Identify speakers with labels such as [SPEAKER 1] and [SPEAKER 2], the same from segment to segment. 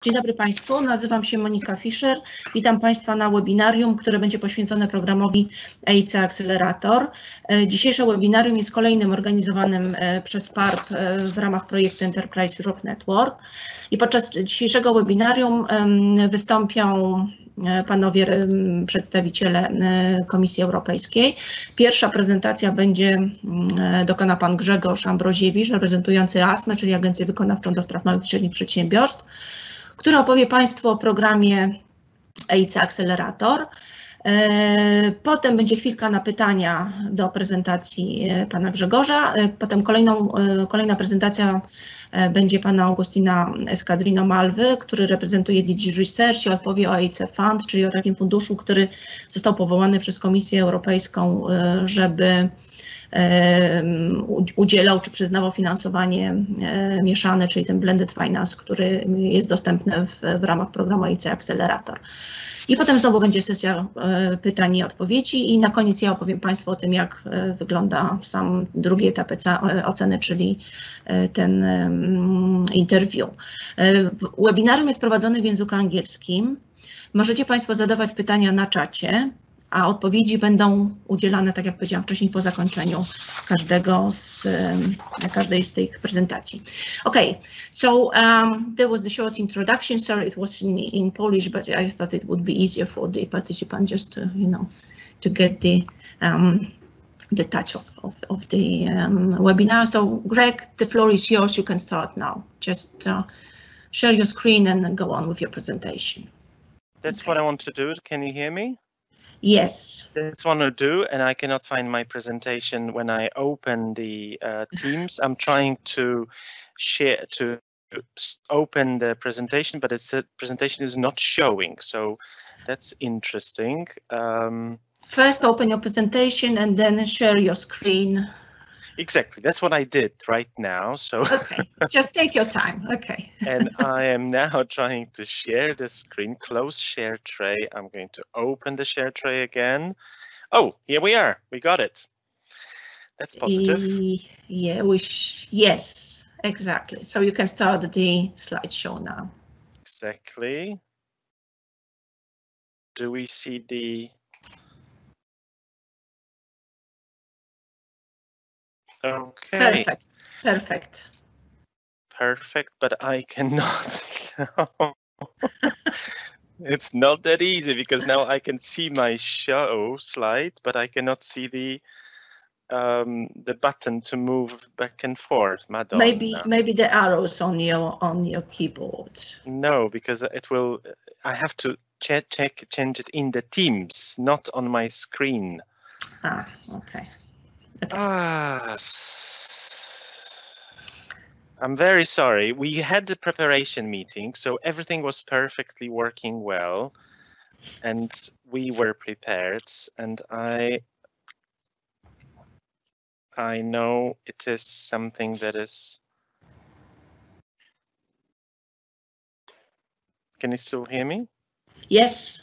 [SPEAKER 1] Dzień dobry Państwu, nazywam się Monika Fischer. Witam Państwa na webinarium, które będzie poświęcone programowi EIC Accelerator. Dzisiejsze webinarium jest kolejnym organizowanym przez PARP w ramach projektu Enterprise Europe Network. I podczas dzisiejszego webinarium wystąpią panowie przedstawiciele Komisji Europejskiej. Pierwsza prezentacja dokona pan Grzegorz Ambroziewicz, reprezentujący ASME, czyli Agencję Wykonawczą do Spraw Małych i Średnich Przedsiębiorstw, który opowie Państwu o programie EIC Accelerator. Potem będzie chwilka na pytania do prezentacji pana Grzegorza. Potem kolejna prezentacja będzie pana Augustina ESCARDINO-MALVY, który reprezentuje DG Research i odpowie o Eic Fund, czyli o takim funduszu, który został powołany przez Komisję Europejską, żeby udzielał czy przyznawał finansowanie mieszane, czyli ten blended finance, który jest dostępny w ramach programu EIC Accelerator. I potem znowu będzie sesja pytań i odpowiedzi i na koniec ja opowiem Państwu o tym, jak wygląda sam drugi etap oceny, czyli ten interview. Webinarium jest prowadzony w języku angielskim. Możecie Państwo zadawać pytania na czacie, a odpowiedzi będą udzielane, tak jak powiedziałam wcześniej, po zakończeniu każdej z tych prezentacji. Okay, so there was the short introduction. Sorry, it was in Polish, but I thought it would be easier for the participant just to, to get the touch of the webinar. So, Greg, the floor is yours. You can start now. Just share your screen and go on with your presentation.
[SPEAKER 2] That's what I want to do. Can you hear me?
[SPEAKER 1] Yes.
[SPEAKER 2] That's what I do, and I cannot find my presentation when I open the Teams. I'm trying to open the presentation, but the presentation is not showing, so that's interesting.
[SPEAKER 1] First, open your presentation and then share your screen.
[SPEAKER 2] Exactly, that's what I did right now. So
[SPEAKER 1] okay, just take your time. Okay.
[SPEAKER 2] And I am now trying to share the screen, close share tray. I'm going to open the share tray again. Oh, here we are. We got it. That's positive.
[SPEAKER 1] Yeah, yes, exactly. So you can start the slideshow now.
[SPEAKER 2] Exactly. Do we see the... Okay.
[SPEAKER 1] Perfect.
[SPEAKER 2] Perfect, but I cannot. It's not that easy because now I can see my show slide, but I cannot see the button to move back and forth. Madonna.
[SPEAKER 1] Maybe the arrows on your keyboard.
[SPEAKER 2] No, because it will. I have to change it in the Teams, not on my screen.
[SPEAKER 1] Ah, okay.
[SPEAKER 2] I'm very sorry. We had the preparation meeting, so everything was perfectly working well, and we were prepared. And I know it is something that is. Can you still hear me?
[SPEAKER 1] Yes.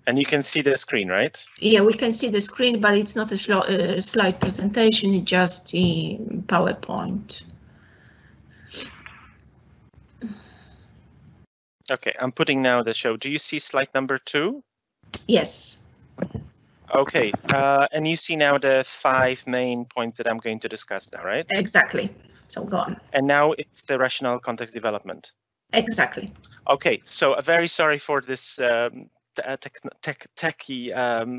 [SPEAKER 2] And you can see the screen, right?
[SPEAKER 1] Yeah, we can see the screen, but it's not a slide presentation, it's just a PowerPoint.
[SPEAKER 2] Okay, I'm putting now the show. Do you see slide number 2?
[SPEAKER 1] Yes.
[SPEAKER 2] Okay, and you see now the 5 main points that I'm going to discuss now, right?
[SPEAKER 1] Exactly. So go on.
[SPEAKER 2] And now it's the rational context development.
[SPEAKER 1] Exactly.
[SPEAKER 2] Okay, so very sorry for this techie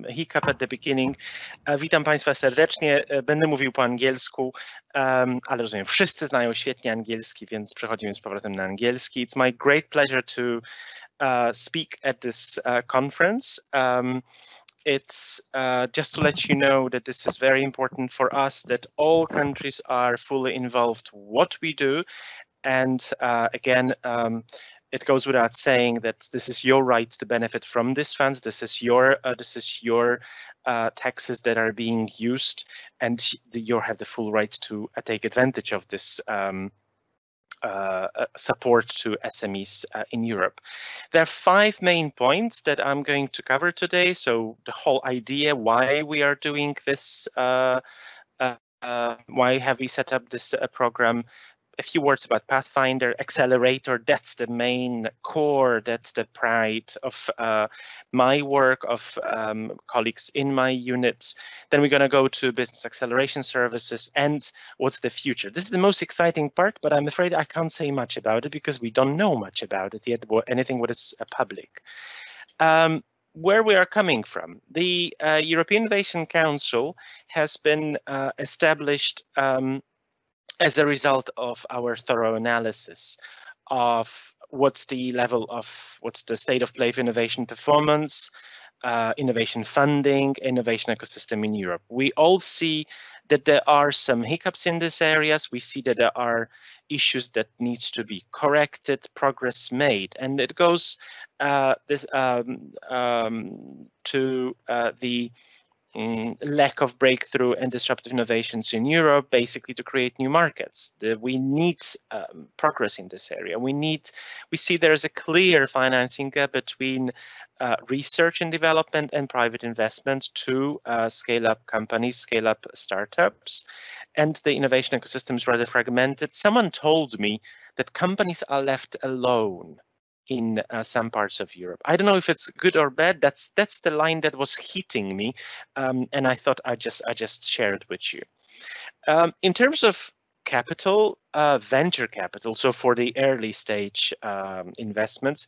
[SPEAKER 2] hiccup at the beginning. Witam Państwa serdecznie. Będę mówił po angielsku, ale rozumiem, wszyscy znają świetnie angielski, więc przechodzimy z powrotem na angielski. It's my great pleasure to speak at this conference. It's just to let you know that this is very important for us, that all countries are fully involved what we do. And again, it goes without saying that this is your right to benefit from these funds. This is your taxes that are being used, and you have the full right to take advantage of this support to SMEs in Europe. There are 5 main points that I'm going to cover today. So the whole idea why we are doing this why have we set up this program? A few words about Pathfinder, Accelerator. That's the main core, that's the pride of my work, of colleagues in my units. Then we're going to go to business acceleration services and what's the future. This is the most exciting part, but I'm afraid I can't say much about it because we don't know much about it yet, or anything what is public. Where we are coming from. The European Innovation Council has been established as a result of our thorough analysis of what's the state of play of innovation performance, innovation funding, innovation ecosystem in Europe. We all see that there are some hiccups in these areas. We see that there are issues that needs to be corrected, progress made, and it goes to the lack of breakthrough and disruptive innovations in Europe, basically to create new markets. We need progress in this area. We see there's a clear financing gap between research and development and private investment to scale up companies, scale up startups, and the innovation ecosystem is rather fragmented. Someone told me that companies are left alone in some parts of Europe. I don't know if it's good or bad. That's the line that was hitting me, and I thought I just share it with you. In terms of capital, venture capital, so for the early stage investments,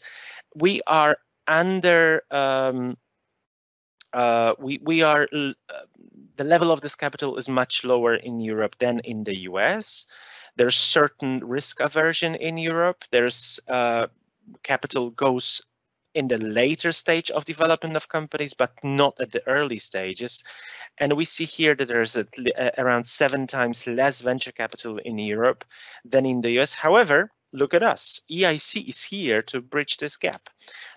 [SPEAKER 2] we are under. The level of this capital is much lower in Europe than in the US. There's certain risk aversion in Europe. There's capital goes in the later stage of development of companies, but not at the early stages. And we see here that there's around 7 times less venture capital in Europe than in the US. However, look at us. EIC is here to bridge this gap,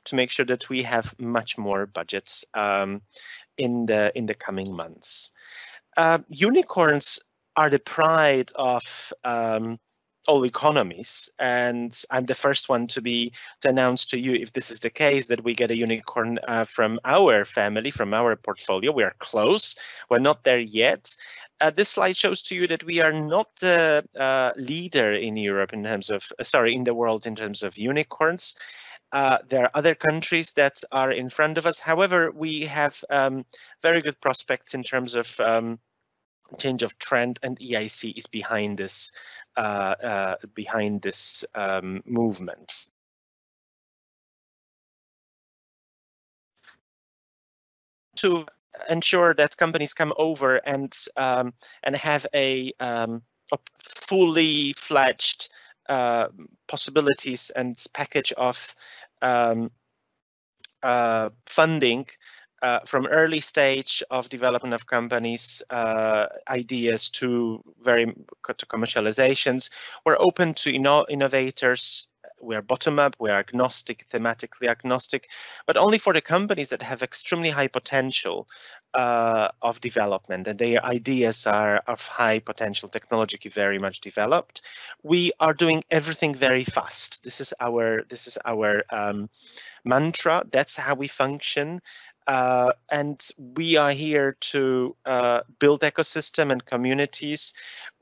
[SPEAKER 2] to make sure that we have much more budgets in the coming months. Unicorns are the pride of all economies, and I'm the first one to announce to you, if this is the case, that we get a unicorn from our family, from our portfolio. We are close. We're not there yet. This slide shows to you that we are not the leader in Europe in terms of, in the world in terms of unicorns. There are other countries that are in front of us. However, we have very good prospects in terms of change of trend, and EIC is behind this movement. To ensure that companies come over and have a fully fledged possibilities and package of funding from early stage of development of companies, ideas to commercializations. We're open to innovators. We are bottom up, we are agnostic, thematically agnostic, but only for the companies that have extremely high potential of development, and their ideas are of high potential, technologically very much developed. We are doing everything very fast. This is our mantra. That's how we function. And we are here to build ecosystem and communities.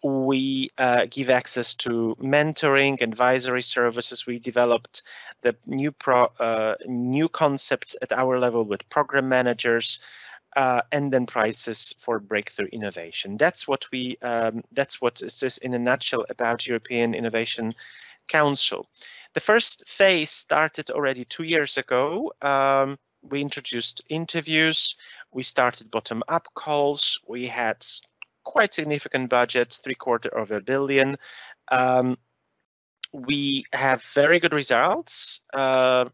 [SPEAKER 2] We give access to mentoring, advisory services. We developed the new concept at our level with program managers, and then prizes for breakthrough innovation. That's what is this in a nutshell about European Innovation Council. The first phase started already 2 years ago. We introduced interviews, we started bottom-up calls, we had quite significant budgets, $750 million. We have very good results. The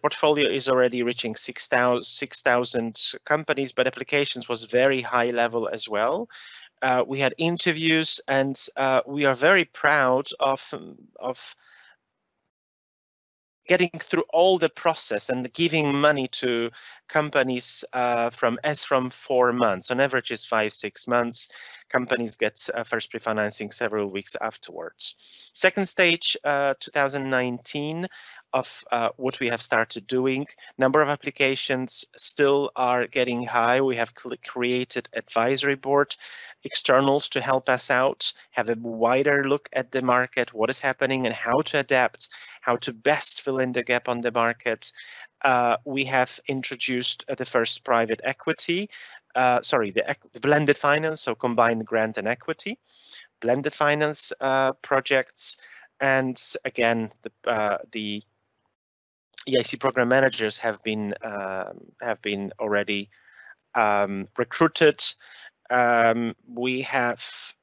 [SPEAKER 2] portfolio is already reaching 6,000 companies, but applications was very high level as well. We had interviews, and we are very proud of getting through all the process and giving money to companies from 4 months. On average, it's 5-6 months. Companies get first pre-financing several weeks afterwards. Second stage, 2019, of what we have started doing. Number of applications still are getting high. We have created advisory board, externals to help us out, have a wider look at the market, what is happening and how to adapt, how to best fill in the gap on the market. We have introduced the first private equity, the blended finance, so combined grant and equity, blended finance projects, and again the EIC program managers have been already recruited. We have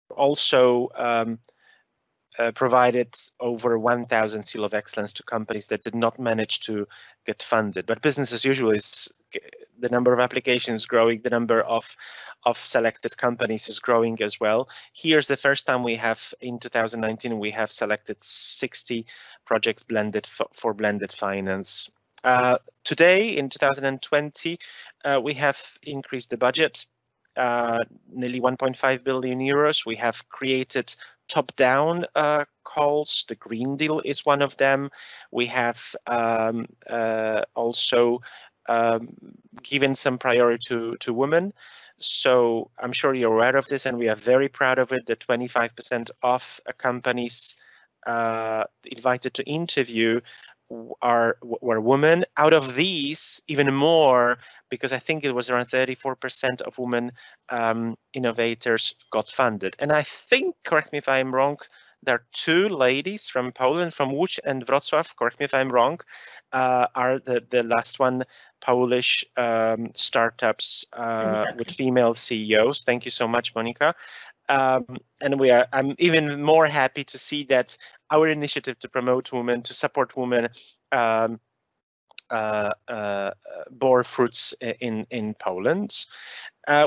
[SPEAKER 2] also provided over 1,000 seal of excellence to companies that did not manage to get funded. But business as usual is the number of applications growing, the number of selected companies is growing as well. Here's the first time we have, in 2019, we have selected 60 projects blended for blended finance. Today, in 2020, we have increased the budget, nearly 1.5 billion euros. We have created top-down calls. The Green Deal is one of them. We have also given some priority to women. So I'm sure you're aware of this, and we are very proud of it, that 25% of companies invited to interview were women. Out of these, even more, because I think it was around 34% of women innovators got funded. And I think, correct me if I'm wrong, there are 2 ladies from Poland, from Łódź and Wrocław, correct me if I'm wrong, are the last one, Polish startups
[SPEAKER 1] Exactly.
[SPEAKER 2] with female CEOs. Thank you so much, Monika. And I'm even more happy to see that our initiative to promote women, to support women, bore fruits in Poland.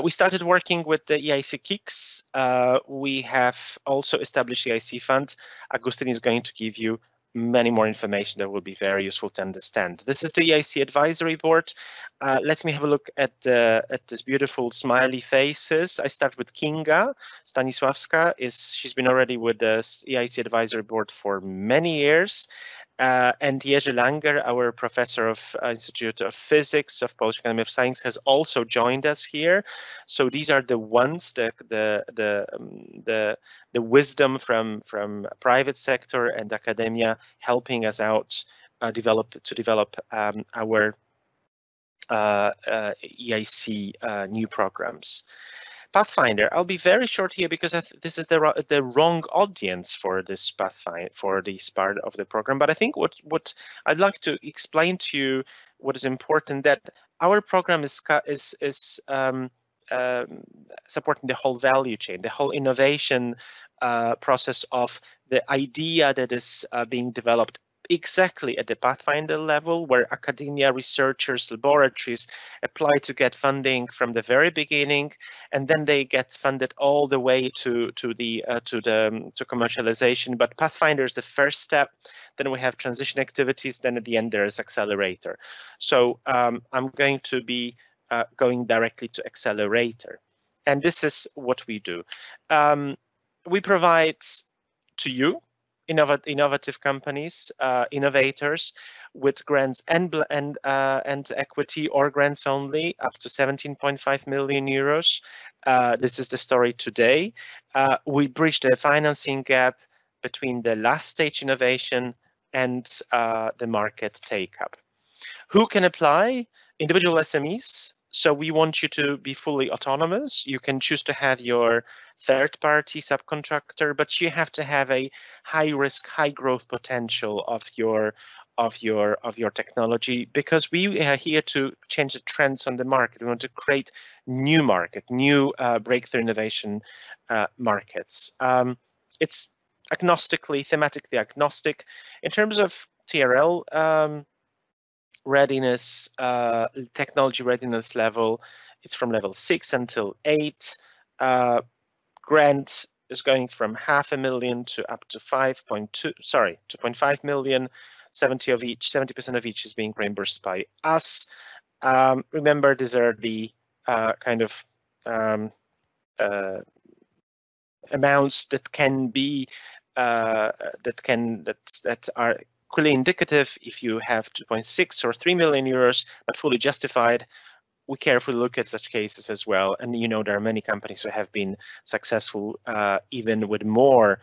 [SPEAKER 2] We started working with the EIC Kicks. We have also established the EIC Fund. Agustin is going to give you many more information that will be very useful to understand. This is the EIC Advisory Board. Let me have a look at this beautiful smiley faces. I start with Kinga Stanisławska. She's been already with the EIC Advisory Board for many years. And Jerzy Langer, our professor of Institute of Physics of Polish Academy of Science, has also joined us here. So these are the ones, the wisdom from private sector and academia, helping us out to develop our EIC new programs. Pathfinder. I'll be very short here because this is the wrong audience for this Pathfinder, for this part of the program. But I think what I'd like to explain to you, what is important, that our program is supporting the whole value chain, the whole innovation process of the idea that is being developed exactly at the Pathfinder level, where academia, researchers, laboratories apply to get funding from the very beginning, and then they get funded all the way to commercialization. But Pathfinder is the first step. Then we have transition activities. Then at the end there is Accelerator. So I'm going to be going directly to Accelerator, and this is what we do. We provide to you, innovative companies, innovators, with grants and equity or grants only, up to 17.5 million euros. This is the story today. We bridge the financing gap between the last stage innovation and the market take-up. Who can apply? Individual SMEs. So we want you to be fully autonomous. You can choose to have your third-party subcontractor, but you have to have a high-risk, high-growth potential of your technology, because we are here to change the trends on the market. We want to create new market, new breakthrough innovation markets. It's thematically agnostic. In terms of TRL readiness, technology readiness level, it's from level 6 until 8. Grant is going from 500,000 to up to 2.5 million. 70% of each is being reimbursed by us. Remember, these are the kind of amounts that can be that are equally indicative. If you have 2.6 or 3 million euros, but fully justified, we carefully look at such cases as well. And you know, there are many companies who have been successful even with more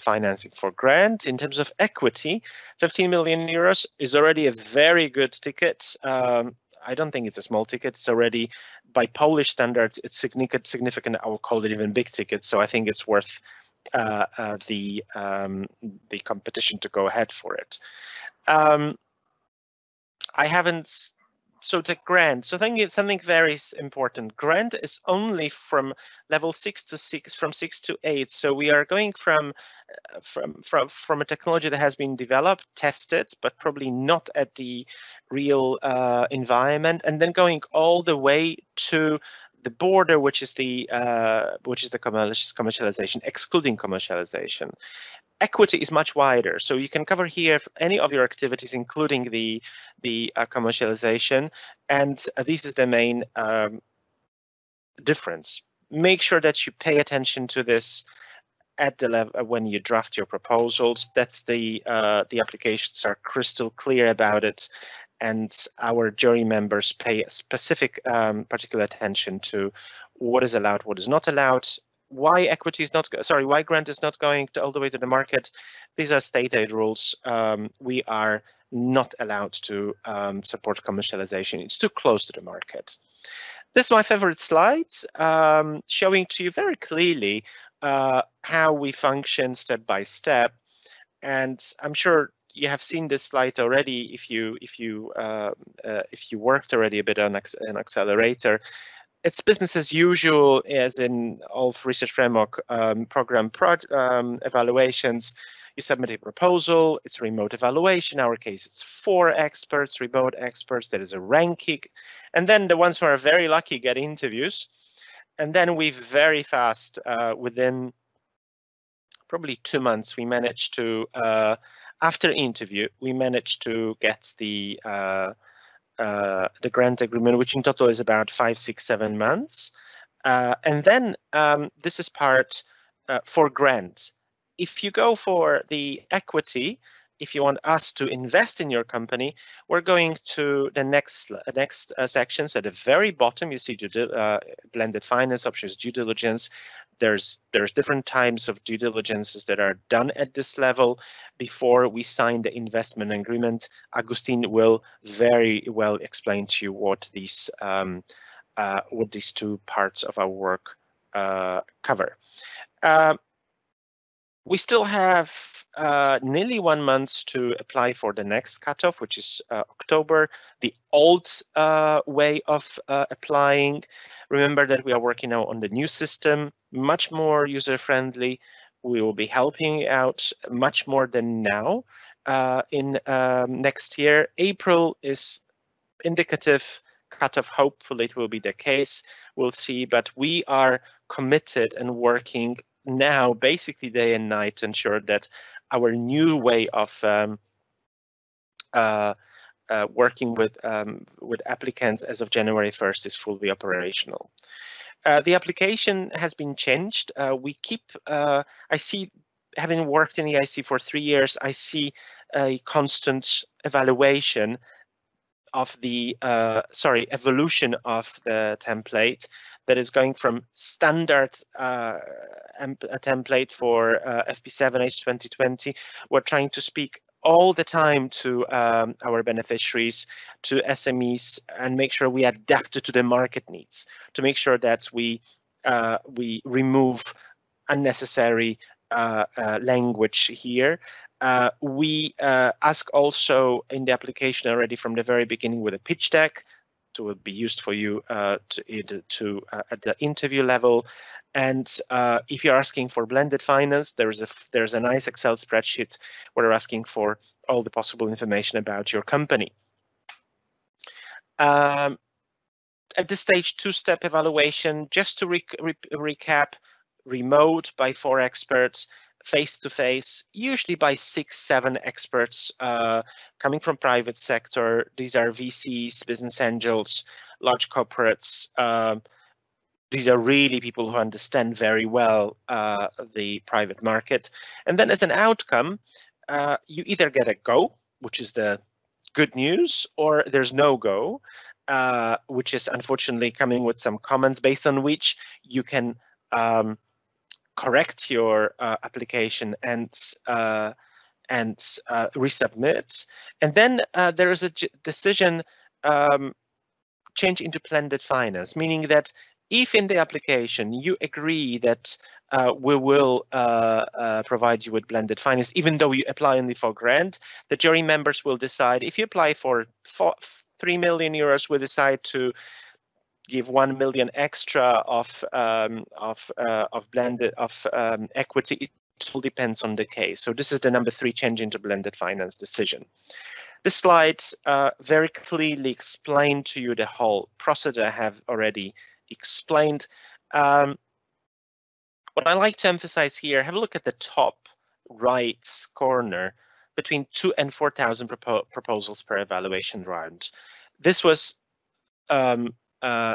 [SPEAKER 2] financing for grant. In terms of equity, 15 million euros is already a very good ticket. I don't think it's a small ticket. It's already, by Polish standards, it's significant. I will call it even big ticket. So I think it's worth the competition to go ahead for it. I haven't. So the grant. So I think it's something very important. Grant is only from level 6 to 6, from 6 to 8. So we are going from a technology that has been developed, tested, but probably not at the real environment, and then going all the way to the border, which is the commercialization, excluding commercialization. Equity is much wider, so you can cover here any of your activities, including the commercialization, and this is the main difference. Make sure that you pay attention to this at the level when you draft your proposals. That's the applications are crystal clear about it, and our jury members pay specific particular attention to what is allowed, what is not allowed. Why equity is not, why grant is not going all the way to the market? These are state aid rules. We are not allowed to support commercialization. It's too close to the market. This is my favorite slide, showing to you very clearly how we function step by step. And I'm sure you have seen this slide already if you worked already a bit on an accelerator. It's business as usual, as in all research framework program evaluations. You submit a proposal, it's a remote evaluation. In our case, it's 4 experts, remote experts. There is a ranking. And then the ones who are very lucky get interviews. And then we very fast, within probably 2 months, we managed to, after interview, we managed to get the grant agreement, which in total is about 5, 6, 7 months. And then this is part for grant. If you go for the equity, if you want us to invest in your company, we're going to the next sections. At the very bottom, you see blended finance options, due diligence. There's different types of due diligences that are done at this level before we sign the investment agreement. Agustin will very well explain to you what these 2 parts of our work cover. We still have nearly 1 month to apply for the next cutoff, which is October, the old way of applying. Remember that we are working now on the new system, much more user-friendly. We will be helping out much more than now in next year. April is indicative cutoff. Hopefully it will be the case. We'll see, but we are committed and working now basically day and night to ensure that our new way of working with applicants as of January 1st is fully operational. The application has been changed. We keep, I see, having worked in EIC for 3 years, I see a constant evaluation of the evolution of the template that is going from standard a template for FP7H 2020. We're trying to speak all the time to our beneficiaries, to SMEs, and make sure we adapt it to the market needs, to make sure that we remove unnecessary language here. We ask also in the application already from the very beginning with a pitch deck to be used for you at the interview level. And if you're asking for blended finance, there's a nice Excel spreadsheet where you're asking for all the possible information about your company. At this stage, 2-step evaluation, just to recap: remote by 4 experts, face-to-face, usually by 6-7 experts coming from private sector. These are VCs, business angels, large corporates. These are really people who understand very well the private market. And then as an outcome, you either get a go, which is the good news, or there's no go, which is unfortunately coming with some comments based on which you can correct your application and resubmit. And then there is a decision change into blended finance, meaning that if in the application you agree that we will provide you with blended finance, even though you apply only for grant, the jury members will decide. If you apply for 3 million euros, we decide to give 1 million extra of blended equity. It all depends on the case. So this is the number 3 change into blended finance decision. This slide very clearly explained to you the whole procedure I have already explained. What I like to emphasize here, have a look at the top right corner, between 2,000 and 4,000 proposals per evaluation round. This was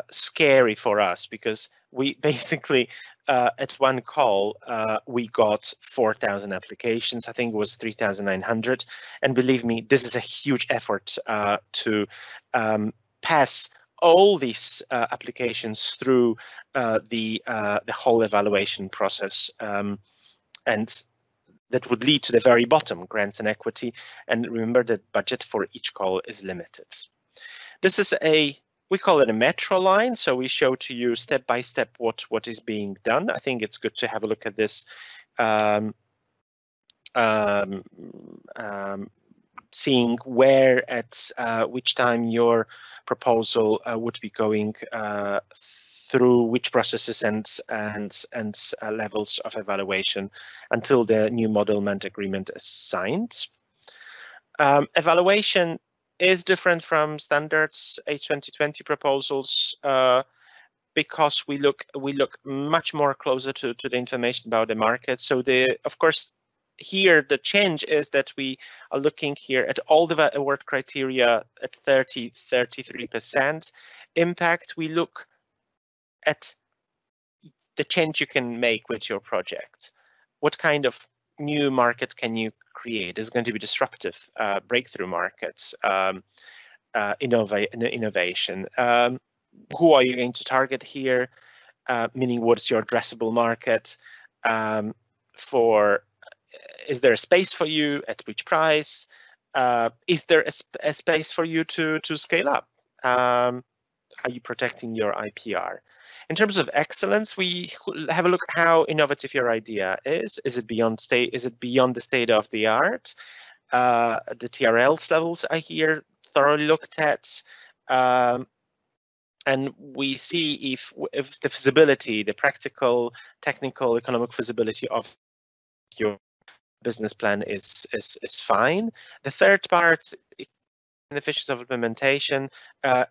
[SPEAKER 2] scary for us because we basically at one call we got 4,000 applications. I think it was 3,900, and believe me, this is a huge effort to pass all these applications through the whole evaluation process, and that would lead to the very bottom, grants and equity. And remember that budget for each call is limited. This is we call it a metro line, so we show to you step by step what is being done. I think it's good to have a look at this, seeing where at which time your proposal would be going through which processes and levels of evaluation until the new modelment agreement is signed. Evaluation is different from standards H2020 proposals because we look much more closer to the information about the market. So of course, here the change is that we are looking here at all the award criteria at 33% impact. We look at the change you can make with your project. What kind of new market can you create? Is going to be disruptive, breakthrough markets, innovation. Who are you going to target here? Meaning, what's your addressable market? Is there a space for you? At which price? Is there a space for you to scale up? Are you protecting your IPR? In terms of excellence, we have a look at how innovative your idea is. Is it beyond the state of the art? The TRL levels are here thoroughly looked at, and we see if the feasibility, the practical, technical, economic feasibility of your business plan is fine. The third part, efficiency of implementation.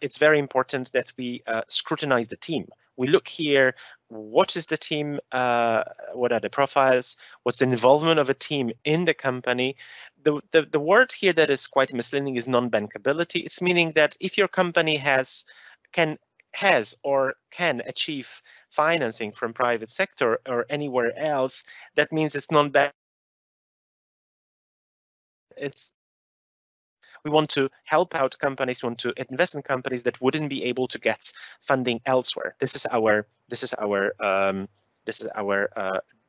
[SPEAKER 2] It's very important that we scrutinize the team. We look here, what is the team, what are the profiles, what's the involvement of a team in the company. The word here that is quite misleading is non-bankability. It's meaning that if your company has or can achieve financing from private sector or anywhere else, that means it's non-bank. We want to help out companies, want to invest in companies that wouldn't be able to get funding elsewhere. This is our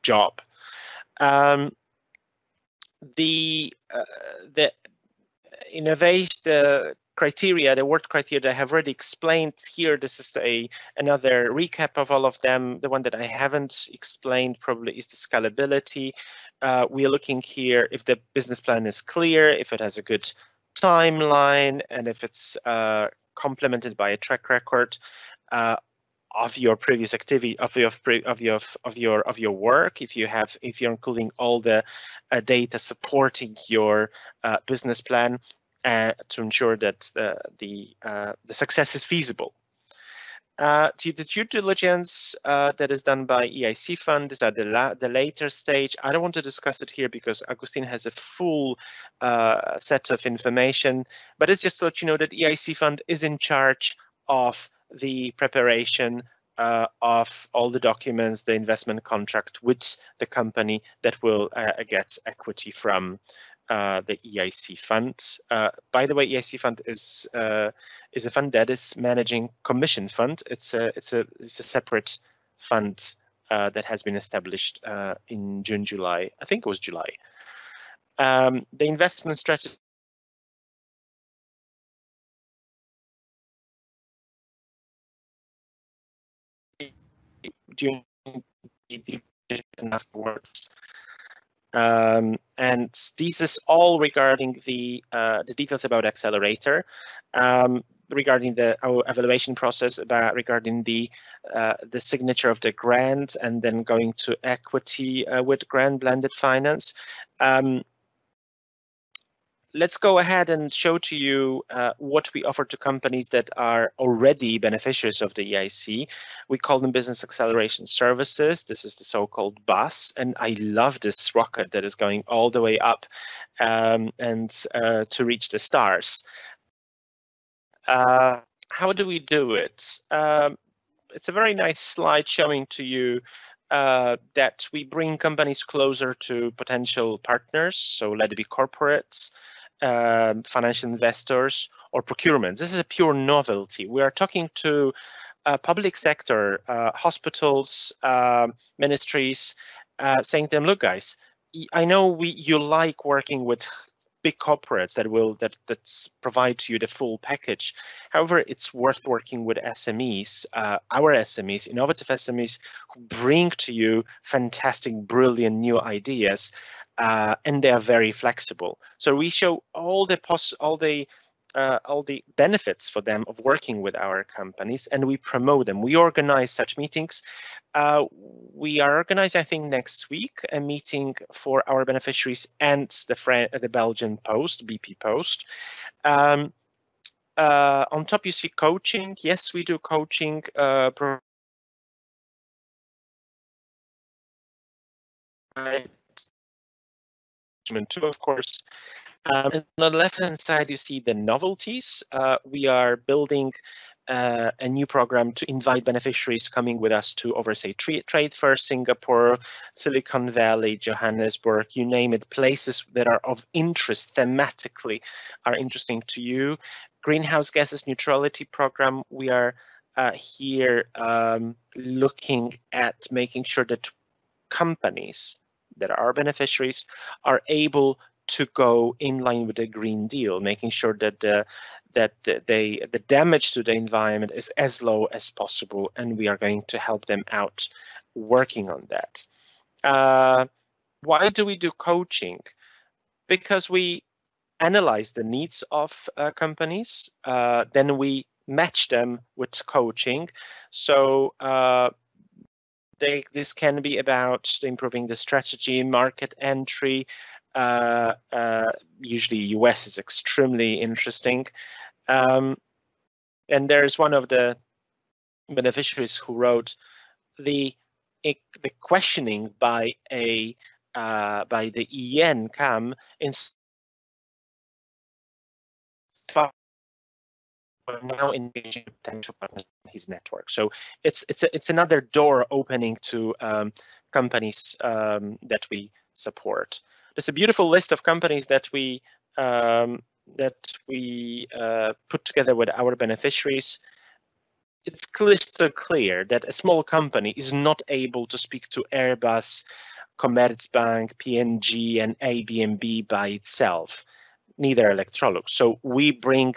[SPEAKER 2] job. The innovation, the criteria, the word criteria that I have already explained here. This is another recap of all of them. The one that I haven't explained probably is the scalability. We are looking here if the business plan is clear, if it has a good timeline, and if it's complemented by a track record of your previous activity, of your work. If you're including all the data supporting your business plan to ensure that the success is feasible. The due diligence that is done by EIC Fund, these are the later stage. I don't want to discuss it here because Agustin has a full set of information, but it's just to let you know that EIC Fund is in charge of the preparation of all the documents, the investment contract with the company that will get equity from the EIC Fund. By the way, EIC Fund is a fund that is managing commission fund. It's a separate fund that has been established in June, July. I think it was July. The investment strategy during the and afterwards. And this is all regarding the details about Accelerator, regarding our evaluation process, regarding the signature of the grant, and then going to equity with grant blended finance. Let's go ahead and show to you what we offer to companies that are already beneficiaries of the EIC. We call them Business Acceleration Services. This is the so-called bus, and I love this rocket that is going all the way up and to reach the stars. How do we do it? It's a very nice slide showing to you that we bring companies closer to potential partners, so let it be corporates, financial investors, or procurements. This is a pure novelty. We are talking to public sector, hospitals, ministries, saying to them, look, guys, I know you like working with big corporates that provide to you the full package. However, it's worth working with SMEs, our SMEs, innovative SMEs, who bring to you fantastic, brilliant new ideas, and they are very flexible. So we show all the benefits for them of working with our companies, and we promote them. We organize such meetings. We are organizing, I think, next week a meeting for our beneficiaries and the Belgian Post, BP Post. On top, you see coaching. Yes, we do coaching. Too, of course. And on the left-hand side, you see the novelties. We are building a new program to invite beneficiaries coming with us to oversee trade fair, Singapore, Silicon Valley, Johannesburg, you name it, places that are of interest thematically are interesting to you. Greenhouse gases neutrality program. We are here looking at making sure that companies that are beneficiaries are able to go in line with the Green Deal, making sure that the damage to the environment is as low as possible, and we are going to help them out working on that. Why do we do coaching? Because we analyze the needs of companies, then we match them with coaching. So this can be about improving the strategy, market entry. Usually US is extremely interesting. And there's one of the beneficiaries who wrote the questioning by the EN come in now engaging potential partners in his network. So it's another door opening to companies that we support. There's a beautiful list of companies that we put together with our beneficiaries. It's crystal clear that a small company is not able to speak to Airbus, Commerzbank, P&G, and ABB by itself, neither Electrolux. So we bring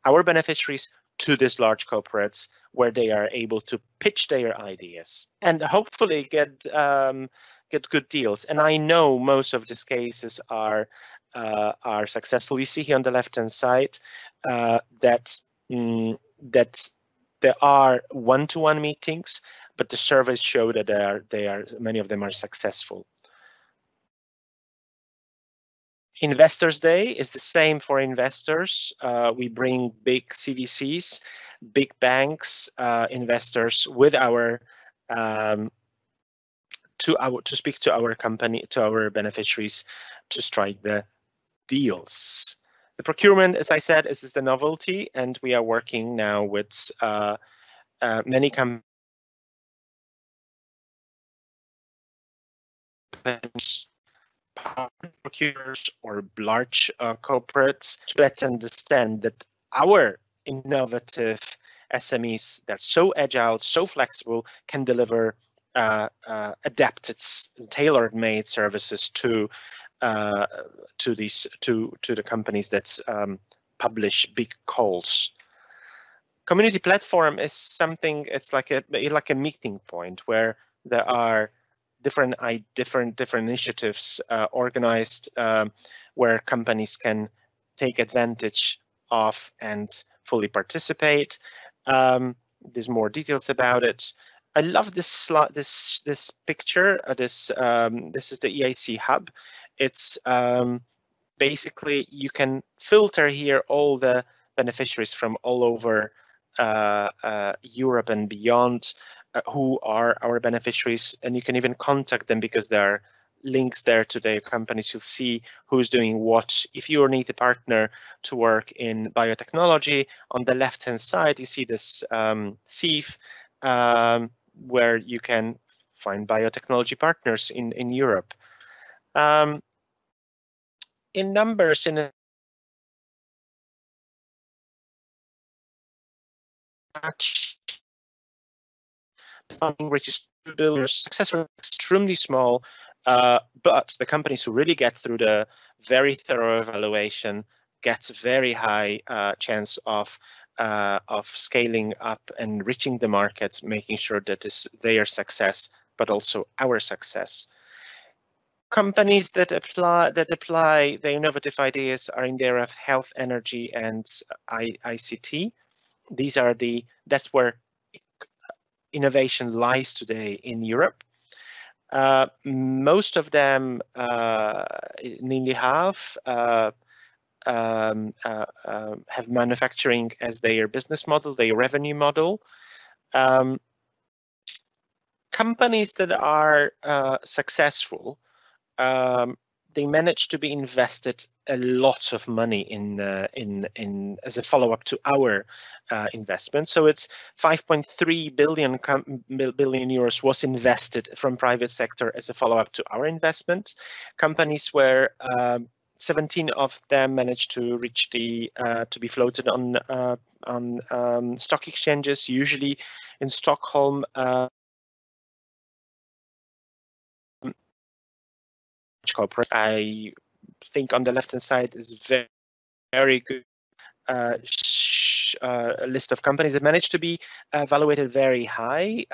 [SPEAKER 2] our beneficiaries to these large corporates where they are able to pitch their ideas and hopefully get good deals. And I know most of these cases are successful. You see here on the left-hand side that there are one-to-one meetings, but the surveys show that many of them are successful. Investors Day is the same for investors. We bring big CVCs big banks, investors with our to speak to our company, to our beneficiaries, to strike the deals. The procurement, as I said, is the novelty, and we are working now with many companies, procurers or large corporates, to better understand that our innovative SMEs that are so agile, so flexible, can deliver adapted, tailor-made services to the companies that publish big calls. Community platform is something. It's like a meeting point where there are different initiatives organized where companies can take advantage of and fully participate. There's more details about it. I love this slide, this picture. This is the EIC Hub. It's basically you can filter here all the beneficiaries from all over Europe and beyond who are our beneficiaries, and you can even contact them because there are links there to their companies. You'll see who's doing what. If you need a partner to work in biotechnology, on the left-hand side you see this CEF, where you can find biotechnology partners in Europe. In numbers, in funding reaches $2 billion, success rate extremely small, but the companies who really get through the very thorough evaluation get very high chance of scaling up and reaching the markets, making sure that is their success, but also our success. Companies that apply their innovative ideas are in the area of health, energy, and ICT. These are that's where innovation lies today in Europe. Most of them, nearly half, have manufacturing as their business model, their revenue model. Companies that are successful, they manage to be invested a lot of money in as a follow-up to our investment. So it's 5.3 billion euros was invested from private sector as a follow-up to our investment. Companies where 17 of them managed to reach the to be floated on stock exchanges, usually in Stockholm. Corporate, I think on the left-hand side is very good list of companies that managed to be evaluated very high,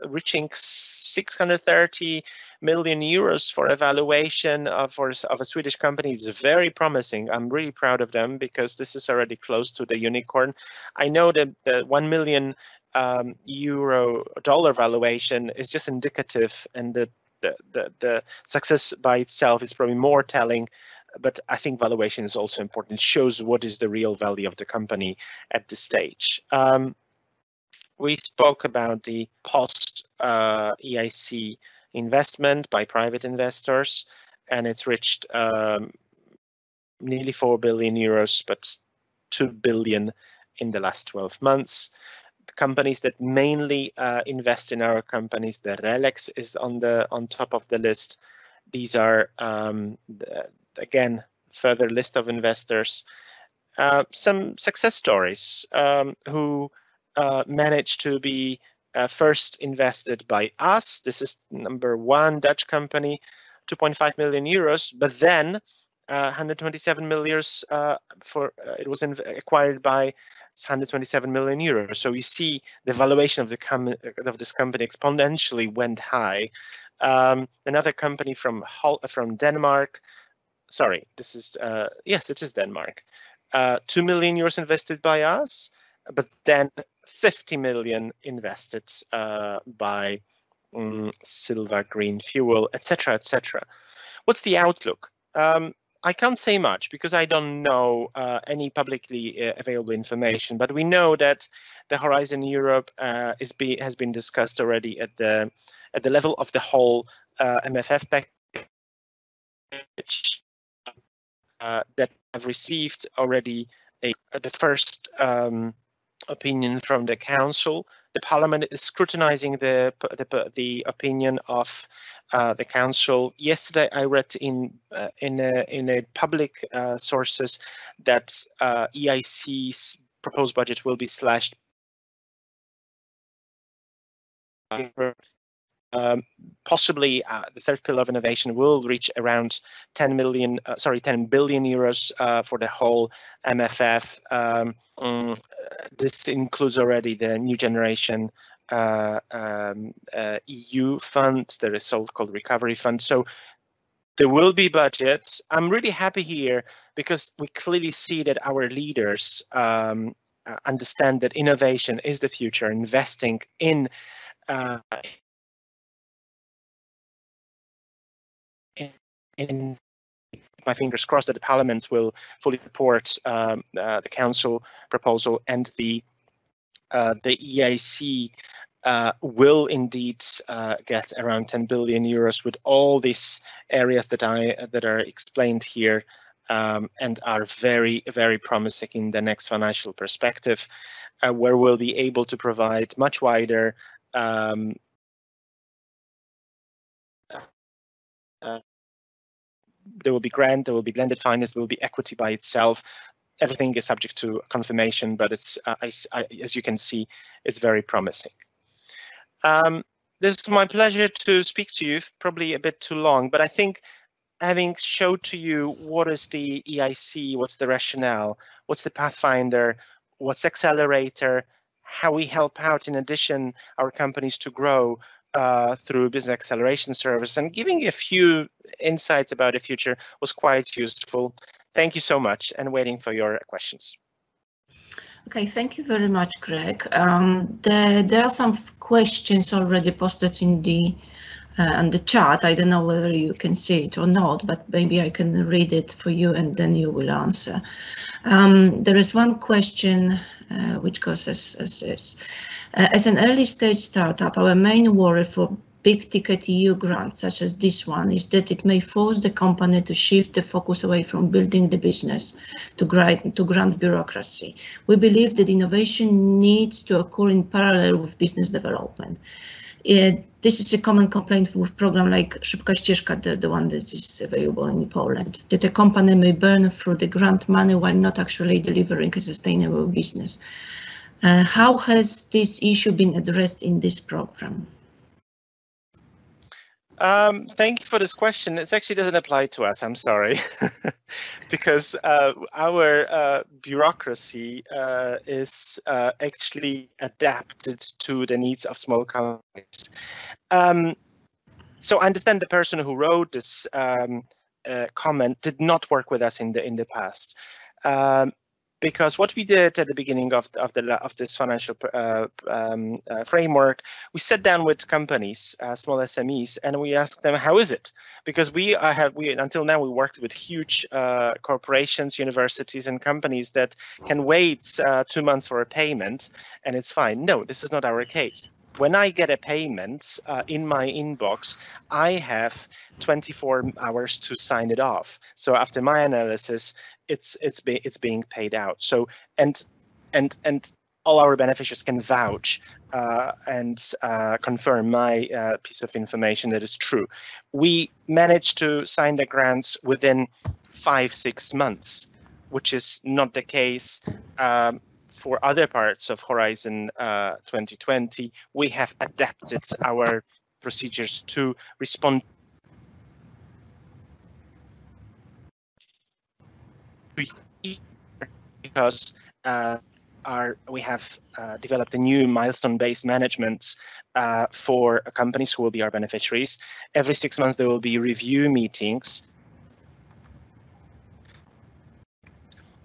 [SPEAKER 2] reaching 630 million euros for evaluation of a Swedish company is very promising. I'm really proud of them because this is already close to the unicorn. I know that the 1 million dollar valuation is just indicative, and the success by itself is probably more telling, but I think valuation is also important. It shows what is the real value of the company at this stage. We spoke about the post EIC investment by private investors, and it's reached nearly 4 billion euros, but 2 billion in the last 12 months. The companies that mainly invest in our companies, the RELEX is on top of the list. These are again further list of investors. Some success stories who managed to be first invested by us. This is number one Dutch company, 2.5 million euros, but then 127 million it was acquired by 127 million euros. So you see the valuation of this company exponentially went high. Another company from Denmark. Sorry, this is yes, it is Denmark. 2 million euros invested by us, but then 50 million invested by Silva Green Fuel, etc., etc. What's the outlook? I can't say much because I don't know any publicly available information, but we know that the Horizon Europe has been discussed already at the level of the whole MFF package that have received already the first opinion from the Council. The Parliament is scrutinizing the opinion of the Council. Yesterday, I read in a public sources that EIC's proposed budget will be slashed. Possibly the third pillar of innovation will reach around 10 billion euros for the whole MFF. This includes already the new generation EU fund, the so-called recovery fund. So there will be budget. I'm really happy here because we clearly see that our leaders understand that innovation is the future, investing in my fingers crossed that the Parliament will fully support the Council proposal, and the EIC will indeed get around 10 billion euros with all these areas that are explained here, and are very, very promising in the next financial perspective, where we'll be able to provide much wider there will be grant, there will be blended finance, there will be equity by itself. Everything is subject to confirmation, but it's as you can see, it's very promising. This is my pleasure to speak to you, probably a bit too long, but I think having showed to you what is the EIC, what's the rationale, what's the Pathfinder, what's Accelerator, how we help out in addition our companies to grow through business acceleration service, and giving a few insights about the future was quite useful. Thank you so much, and waiting for your questions.
[SPEAKER 1] Okay, thank you very much, Greg. There are some questions already posted in the on the chat. I don't know whether you can see it or not, but maybe I can read it for you and then you will answer. There is one question which goes as this. As an early stage startup, our main worry for big ticket EU grants such as this one is that it may force the company to shift the focus away from building the business to grant bureaucracy. We believe that innovation needs to occur in parallel with business development. This is a common complaint with program like Szybka Ścieżka, the one that is available in Poland, that a company may burn through the grant money while not actually delivering a sustainable business. How has this issue been addressed in this program?
[SPEAKER 2] Thank you for this question. It actually doesn't apply to us, I'm sorry, because our bureaucracy is actually adapted to the needs of small companies. So I understand the person who wrote this comment did not work with us in the past. Because what we did at the beginning of this financial framework, we sat down with companies, small SMEs, and we asked them, how is it? Because until now we worked with huge corporations, universities, and companies that can wait 2 months for a payment, and it's fine. No, this is not our case. When I get a payment in my inbox, I have 24 hours to sign it off. So after my analysis, it's being paid out. So and all our beneficiaries can vouch and confirm my piece of information that it's true. We managed to sign the grants within 5-6 months, which is not the case for other parts of Horizon 2020. We have adapted our procedures to respond because we have developed a new milestone-based management for companies who will be our beneficiaries. Every 6 months there will be review meetings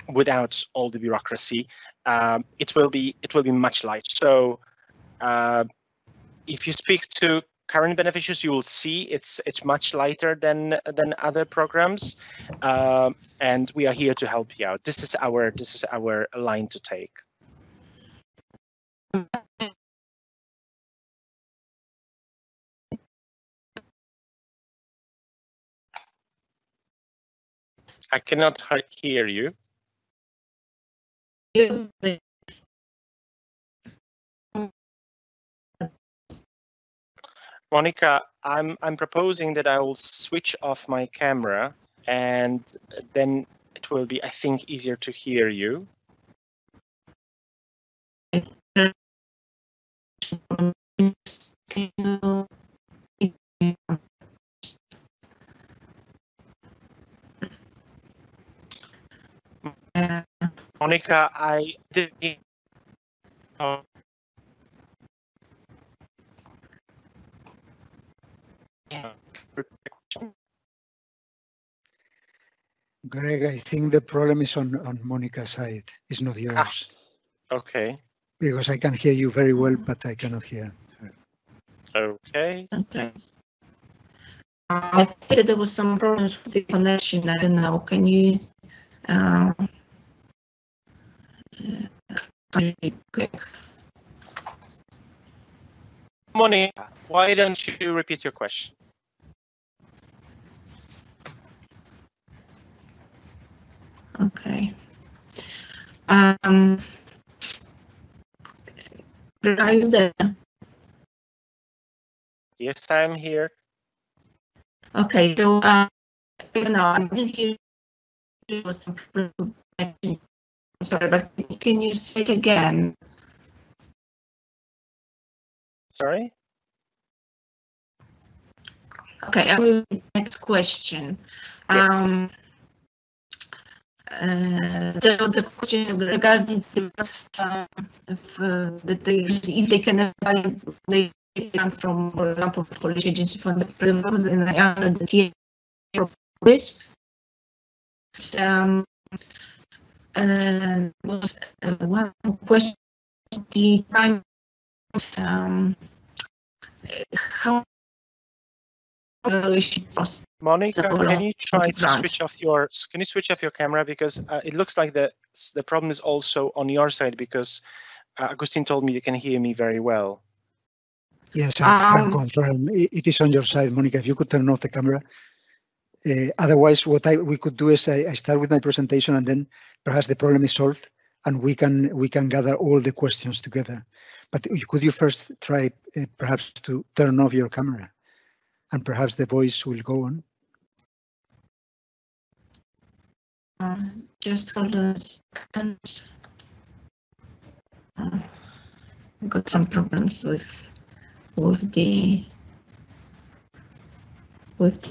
[SPEAKER 2] without all the bureaucracy. It will be much lighter. So if you speak to current beneficiaries, you will see it's much lighter than other programs, and we are here to help you out. This is our line to take. I cannot hear you. Monica, I'm proposing that I will switch off my camera, and then it will be, I think, easier to hear you. Monica, I didn't.
[SPEAKER 3] Greg, I think the problem is on Monica's side. It's not yours.
[SPEAKER 2] Okay.
[SPEAKER 3] Because I can hear you very well, but I cannot hear her.
[SPEAKER 2] Okay.
[SPEAKER 1] Okay. I think that there was some problems with the connection. I don't know. Can you quick?
[SPEAKER 2] Monica, why don't you repeat your question?
[SPEAKER 1] Okay. Are you there?
[SPEAKER 2] Yes, I'm here.
[SPEAKER 1] Okay, so you know, I didn't hear there was some problem with connection. I'm sorry, but can you say it again?
[SPEAKER 2] Sorry?
[SPEAKER 1] Okay, I will next question.
[SPEAKER 2] Yes.
[SPEAKER 1] The question regarding the if they can apply the grants from, for example, Polish Agency Fund, and I answer the tier risk. Was one question: the time. How evaluation process?
[SPEAKER 2] Monica, can you try to switch off your camera, because it looks like the problem is also on your side, because Agustin told me you can hear me very well.
[SPEAKER 3] Yes, I can confirm it is on your side, Monica. If you could turn off the camera. Otherwise, what we could do is I start with my presentation, and then perhaps the problem is solved, and we can gather all the questions together. But could you first try perhaps to turn off your camera, and perhaps the voice will go on.
[SPEAKER 1] Just hold on a second. Got some problems with the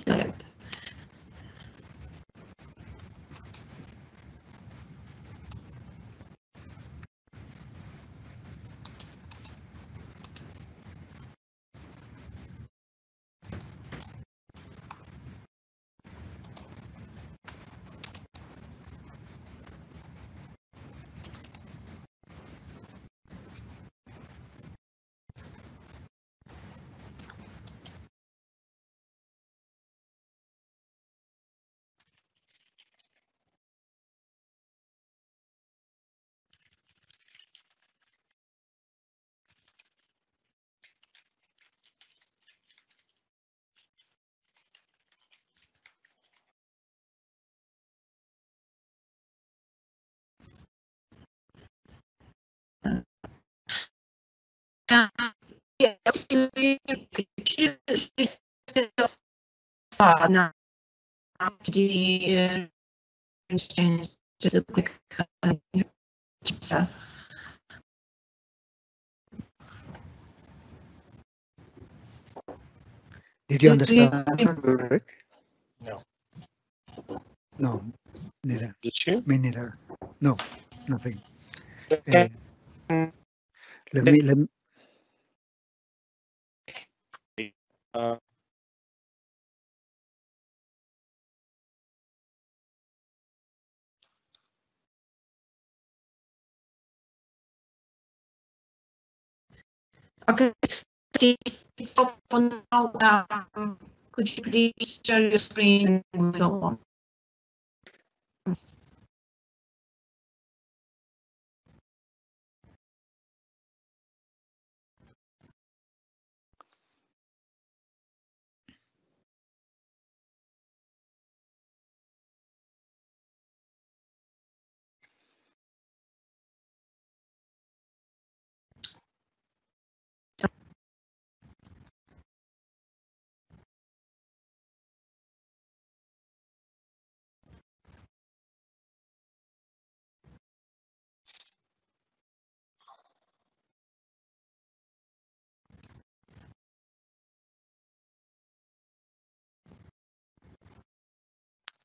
[SPEAKER 1] lab. Just a quick
[SPEAKER 3] Did you understand?
[SPEAKER 2] No.
[SPEAKER 3] No, neither.
[SPEAKER 2] Did you?
[SPEAKER 3] Me neither. No, nothing.
[SPEAKER 2] Okay.
[SPEAKER 3] Let me.
[SPEAKER 1] Okay, it's all for now. Could you please share your screen and go on?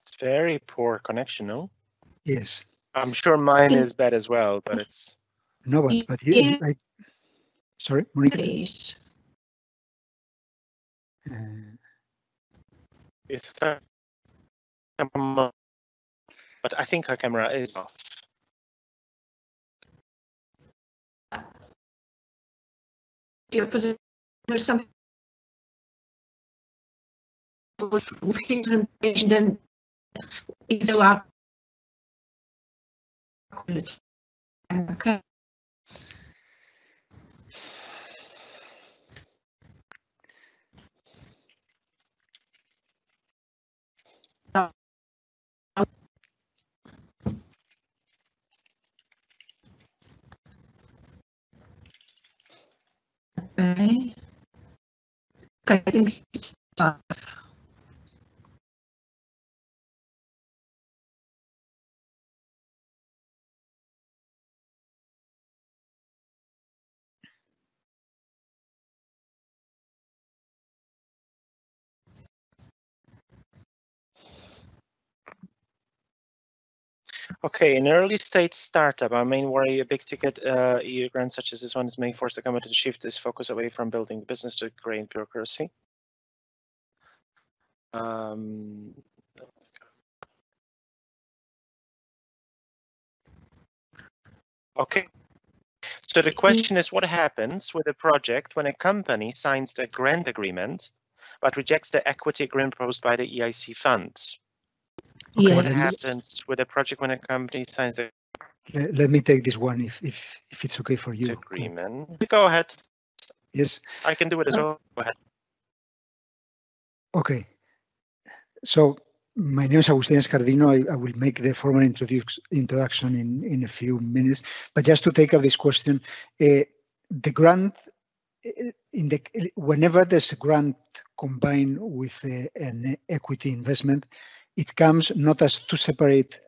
[SPEAKER 2] It's very poor connection, no?
[SPEAKER 3] Yes.
[SPEAKER 2] I'm sure mine is bad as well, but it's...
[SPEAKER 3] No, but you, sorry, Monica?
[SPEAKER 1] Please.
[SPEAKER 2] It's fair. But I think her camera is off.
[SPEAKER 1] Your position, there's some presentation, then if there are okay. Okay. Okay, I think it's tough.
[SPEAKER 2] Okay, in early stage startup, our main worry, a big ticket EU grant such as this one may force the company to shift its focus away from building the business to create bureaucracy. Okay, so the question is, what happens with a project when a company signs the grant agreement but rejects the equity agreement proposed by the EIC Fund? Okay, yes. What happens with a project when a company signs the...
[SPEAKER 3] Let me take this one if it's okay for you.
[SPEAKER 2] Agreement. Go ahead.
[SPEAKER 3] Yes.
[SPEAKER 2] I can do it as well. Go ahead.
[SPEAKER 3] Okay. So my name is Agustín Escardino. I will make the formal introduction in a few minutes. But just to take up this question, the grant, whenever there's a grant combined with an equity investment, it comes not as two separate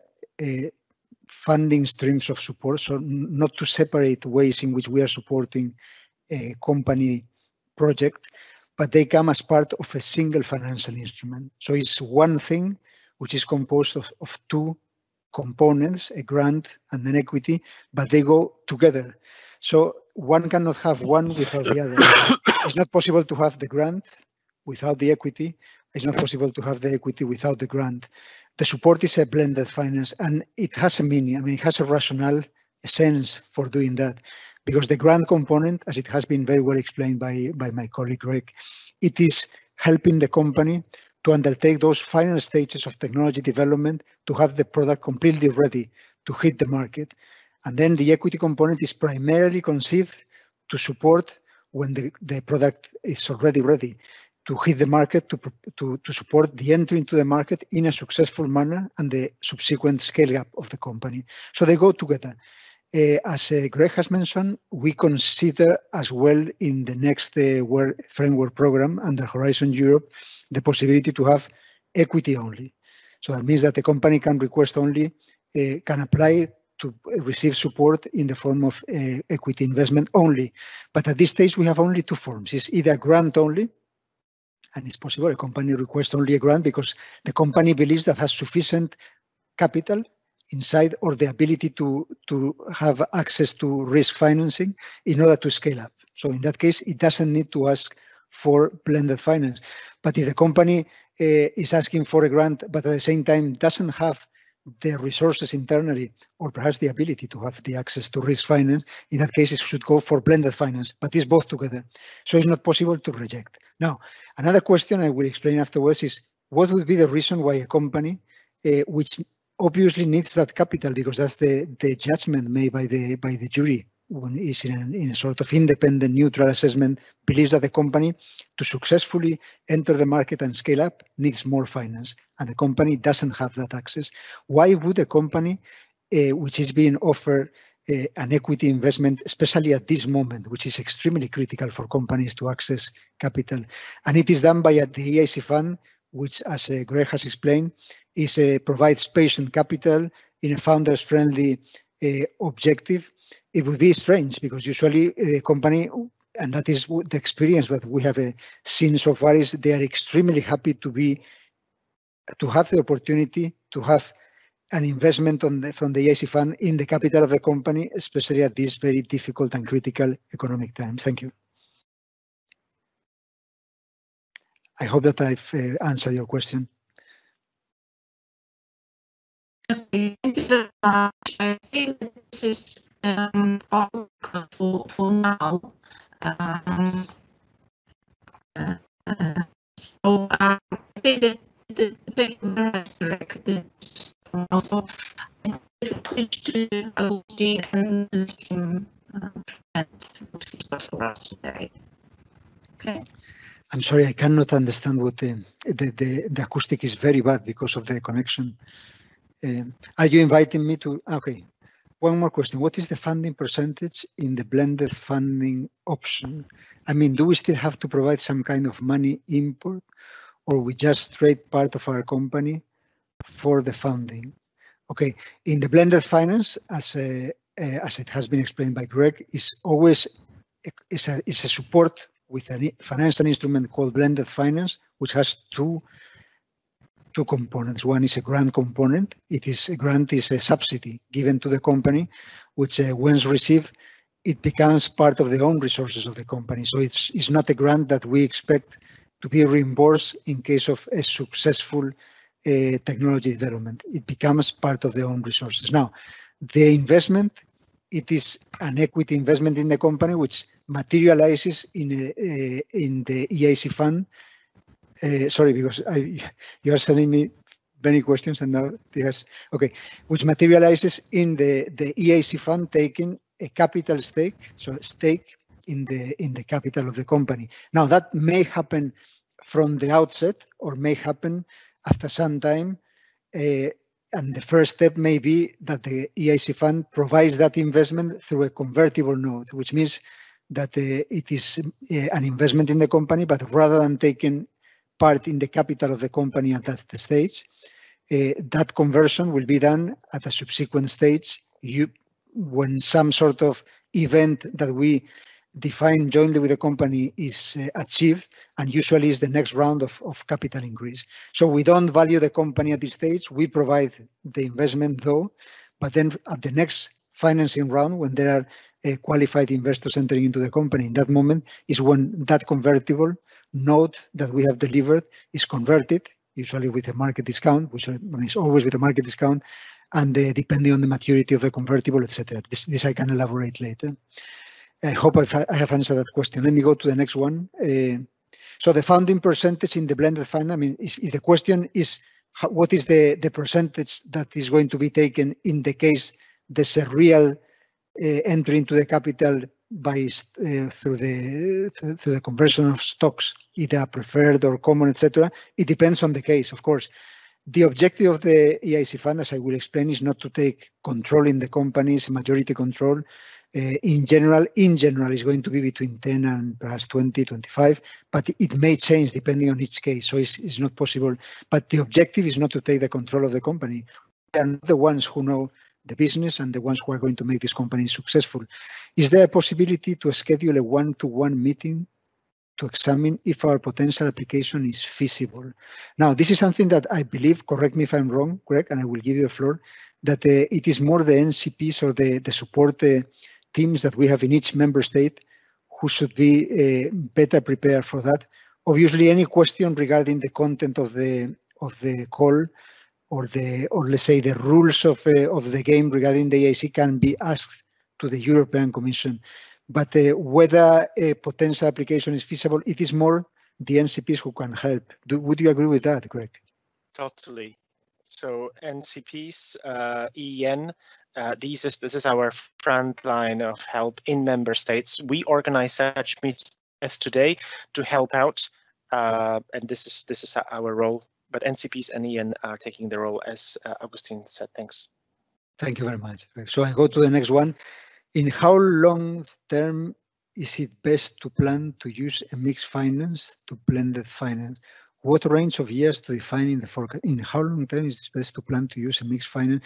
[SPEAKER 3] funding streams of support, so not two separate ways in which we are supporting a company project, but they come as part of a single financial instrument. So it's one thing which is composed of two components, a grant and an equity, but they go together. So one cannot have one without the other. It's not possible to have the grant without the equity. It's not possible to have the equity without the grant. The support is a blended finance, and it has a meaning. I mean, it has a rationale, a sense for doing that, because the grant component, as it has been very well explained by my colleague Greg, it is helping the company to undertake those final stages of technology development to have the product completely ready to hit the market. And then the equity component is primarily conceived to support when the product is already ready to hit the market, to support the entry into the market in a successful manner and the subsequent scale up of the company. So they go together. As Greg has mentioned, we consider as well in the next framework program under Horizon Europe the possibility to have equity only. So that means that the company can request only, can apply to receive support in the form of equity investment only. But at this stage, we have only two forms. It's either grant only, and it's possible a company requests only a grant because the company believes that has sufficient capital inside or the ability to have access to risk financing in order to scale up. So in that case, it doesn't need to ask for blended finance. But if the company is asking for a grant, but at the same time doesn't have the resources internally, or perhaps the ability to have the access to risk finance, in that case, it should go for blended finance, but it's both together. So it's not possible to reject. Now, another question I will explain afterwards is, what would be the reason why a company, which obviously needs that capital, because that's the judgment made by the jury, when it's in a sort of independent, neutral assessment, believes that the company, to successfully enter the market and scale up, needs more finance, and the company doesn't have that access. Why would a company which is being offered an equity investment, especially at this moment, which is extremely critical for companies to access capital? And it is done by the EIC Fund, which, as Greg has explained, provides patient capital in a founders-friendly objective. It would be strange, because usually a company, and that is the experience that we have seen so far, is they are extremely happy to have the opportunity to have an investment from the EIC Fund in the capital of the company, especially at this very difficult and critical economic time. Thank you. I hope that I've answered your question.
[SPEAKER 1] Okay, thank you very much. I think this is all for now. So I think that the paper is also switch to Agustin and let him present what he's got for us today. Okay.
[SPEAKER 3] I'm sorry, I cannot understand what the acoustic is very bad because of the connection. Are you inviting me to? Okay. One more question. What is the funding percentage in the blended funding option? I mean, do we still have to provide some kind of money import, or we just trade part of our company for the funding? Okay. In the blended finance, as it has been explained by Greg, is always a support with a financial instrument called blended finance, which has two components. One is a grant component. A grant is a subsidy given to the company, which once received, it becomes part of the own resources of the company. So it's not a grant that we expect to be reimbursed in case of a successful technology development. It becomes part of the own resources. Now, the investment, it is an equity investment in the company, which materializes in the EIC Fund. Sorry, because you are sending me many questions, and now yes, okay, which materializes in the EIC Fund taking a capital stake, so a stake in the capital of the company. Now that may happen from the outset, or may happen after some time, and the first step may be that the EIC Fund provides that investment through a convertible note, which means that it is an investment in the company, but rather than taking part in the capital of the company at that stage, that conversion will be done at a subsequent stage when some sort of event that we define jointly with the company is achieved, and usually is the next round of capital increase. So we don't value the company at this stage. We provide the investment though, but then at the next financing round, when there are qualified investors entering into the company, in that moment is when that convertible note that we have delivered is converted, usually with a market discount, which is always with a market discount, and depending on the maturity of the convertible, etc. This I can elaborate later. I hope I have answered that question. Let me go to the next one. So the funding percentage in the blended fund, I mean, if the question is what is the percentage that is going to be taken in the case there's a real entry into the capital through the conversion of stocks, either preferred or common, etc. It depends on the case, of course. The objective of the EIC Fund, as I will explain, is not to take control in the companies, majority control. In general, is going to be between 10 and perhaps 20, 25, but it may change depending on each case. So it's not possible. But the objective is not to take the control of the company. They are not the ones who know the business and the ones who are going to make this company successful. Is there a possibility to schedule a one-to-one meeting to examine if our potential application is feasible? Now, this is something that I believe, correct me if I'm wrong, Greg, and I will give you the floor, that it is more the NCPs or the support teams that we have in each member state who should be better prepared for that. Obviously, any question regarding the content of the call, or let's say the rules of the game regarding the EIC can be asked to the European Commission. But whether a potential application is feasible, it is more the NCPs who can help. Would you agree with that, Greg?
[SPEAKER 2] Totally. So NCPs, EN, this is our front line of help in member states. We organize such meetings as today to help out, and this is our role. But NCPs and EN are taking the role, as Augustine said. Thanks.
[SPEAKER 3] Thank you very much. So I go to the next one. In how long term is it best to plan to use a mixed finance to blended finance? What range of years to define in the forecast? In how long term is it best to plan to use a mixed finance?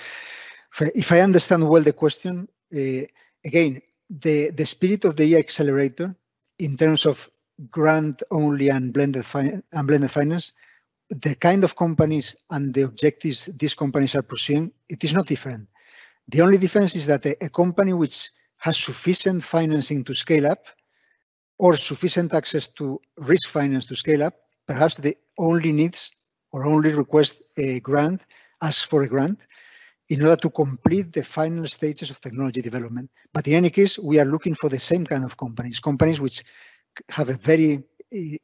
[SPEAKER 3] If I understand well the question, again, the spirit of the EIC Accelerator in terms of grant only and blended finance, the kind of companies and the objectives these companies are pursuing, it is not different. The only difference is that a company which has sufficient financing to scale up or sufficient access to risk finance to scale up, perhaps they only needs or only request a grant, ask for a grant, in order to complete the final stages of technology development. But in any case, we are looking for the same kind of companies which have a very,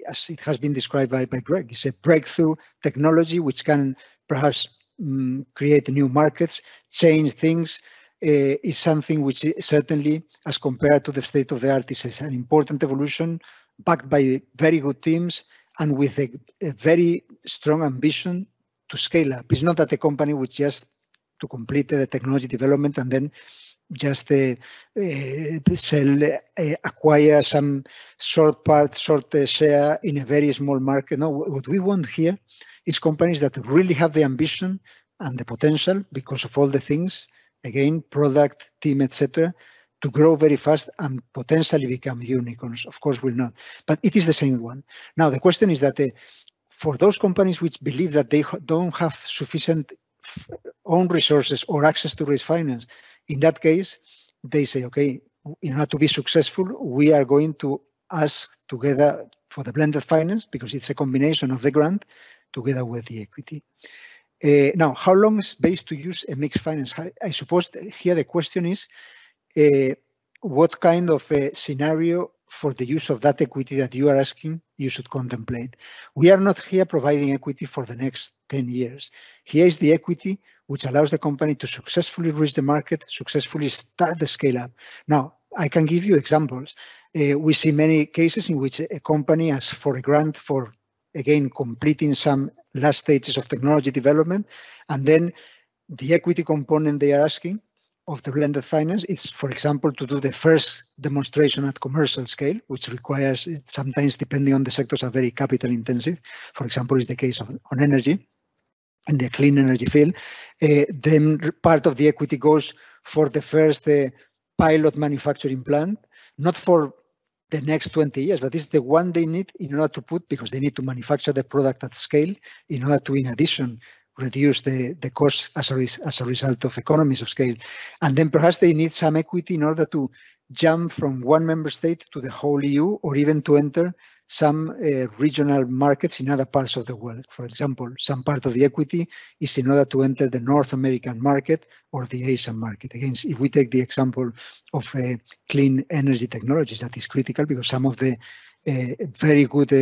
[SPEAKER 3] as it has been described by Greg, it's a breakthrough technology which can perhaps create new markets, change things, is something which certainly, as compared to the state of the art, is an important evolution, backed by very good teams and with a very strong ambition to scale up. It's not that a company which just to complete the technology development and then just acquire some short share in a very small market. No, what we want here is companies that really have the ambition and the potential, because of all the things, again, product, team, etc., to grow very fast and potentially become unicorns. Of course, will not, but it is the same one. Now, the question is that for those companies which believe that they don't have sufficient own resources or access to risk finance, in that case, they say, okay, in order to be successful, we are going to ask together for the blended finance, because it's a combination of the grant together with the equity. Now, how long is best to use a mixed finance? I suppose here the question is, what kind of a scenario for the use of that equity that you are asking you should contemplate? We are not here providing equity for the next 10 years. Here is the equity which allows the company to successfully reach the market, successfully start the scale up. Now, I can give you examples. We see many cases in which a company asks for a grant for, again, completing some last stages of technology development, and then the equity component they are asking of the blended finance is, for example, to do the first demonstration at commercial scale, which requires, sometimes depending on the sectors, are very capital intensive. For example, is the case on energy, in the clean energy field. Then part of the equity goes for the first pilot manufacturing plant, not for the next 20 years, but it's the one they need in order to put, because they need to manufacture the product at scale in order to, in addition, reduce the costs as a result of economies of scale. And then perhaps they need some equity in order to jump from one member state to the whole EU, or even to enter some regional markets in other parts of the world. For example, some part of the equity is in order to enter the North American market or the Asian market. Again, if we take the example of clean energy technologies, that is critical, because some of the very good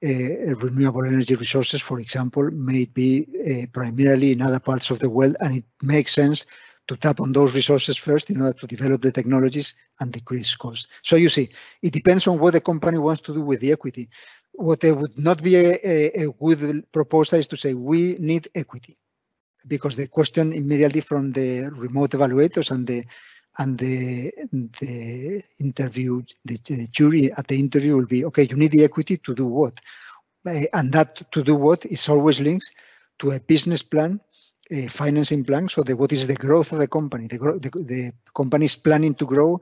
[SPEAKER 3] renewable energy resources, for example, may be primarily in other parts of the world, and it makes sense to tap on those resources first in order to develop the technologies and decrease costs. So you see, it depends on what the company wants to do with the equity. What would not be a good proposal is to say we need equity, because the question immediately from the remote evaluators and the interview, the jury at the interview will be, okay, you need the equity to do what? And that to do what is always linked to a business plan, a financing plan. So what is the growth of the company? The company is planning to grow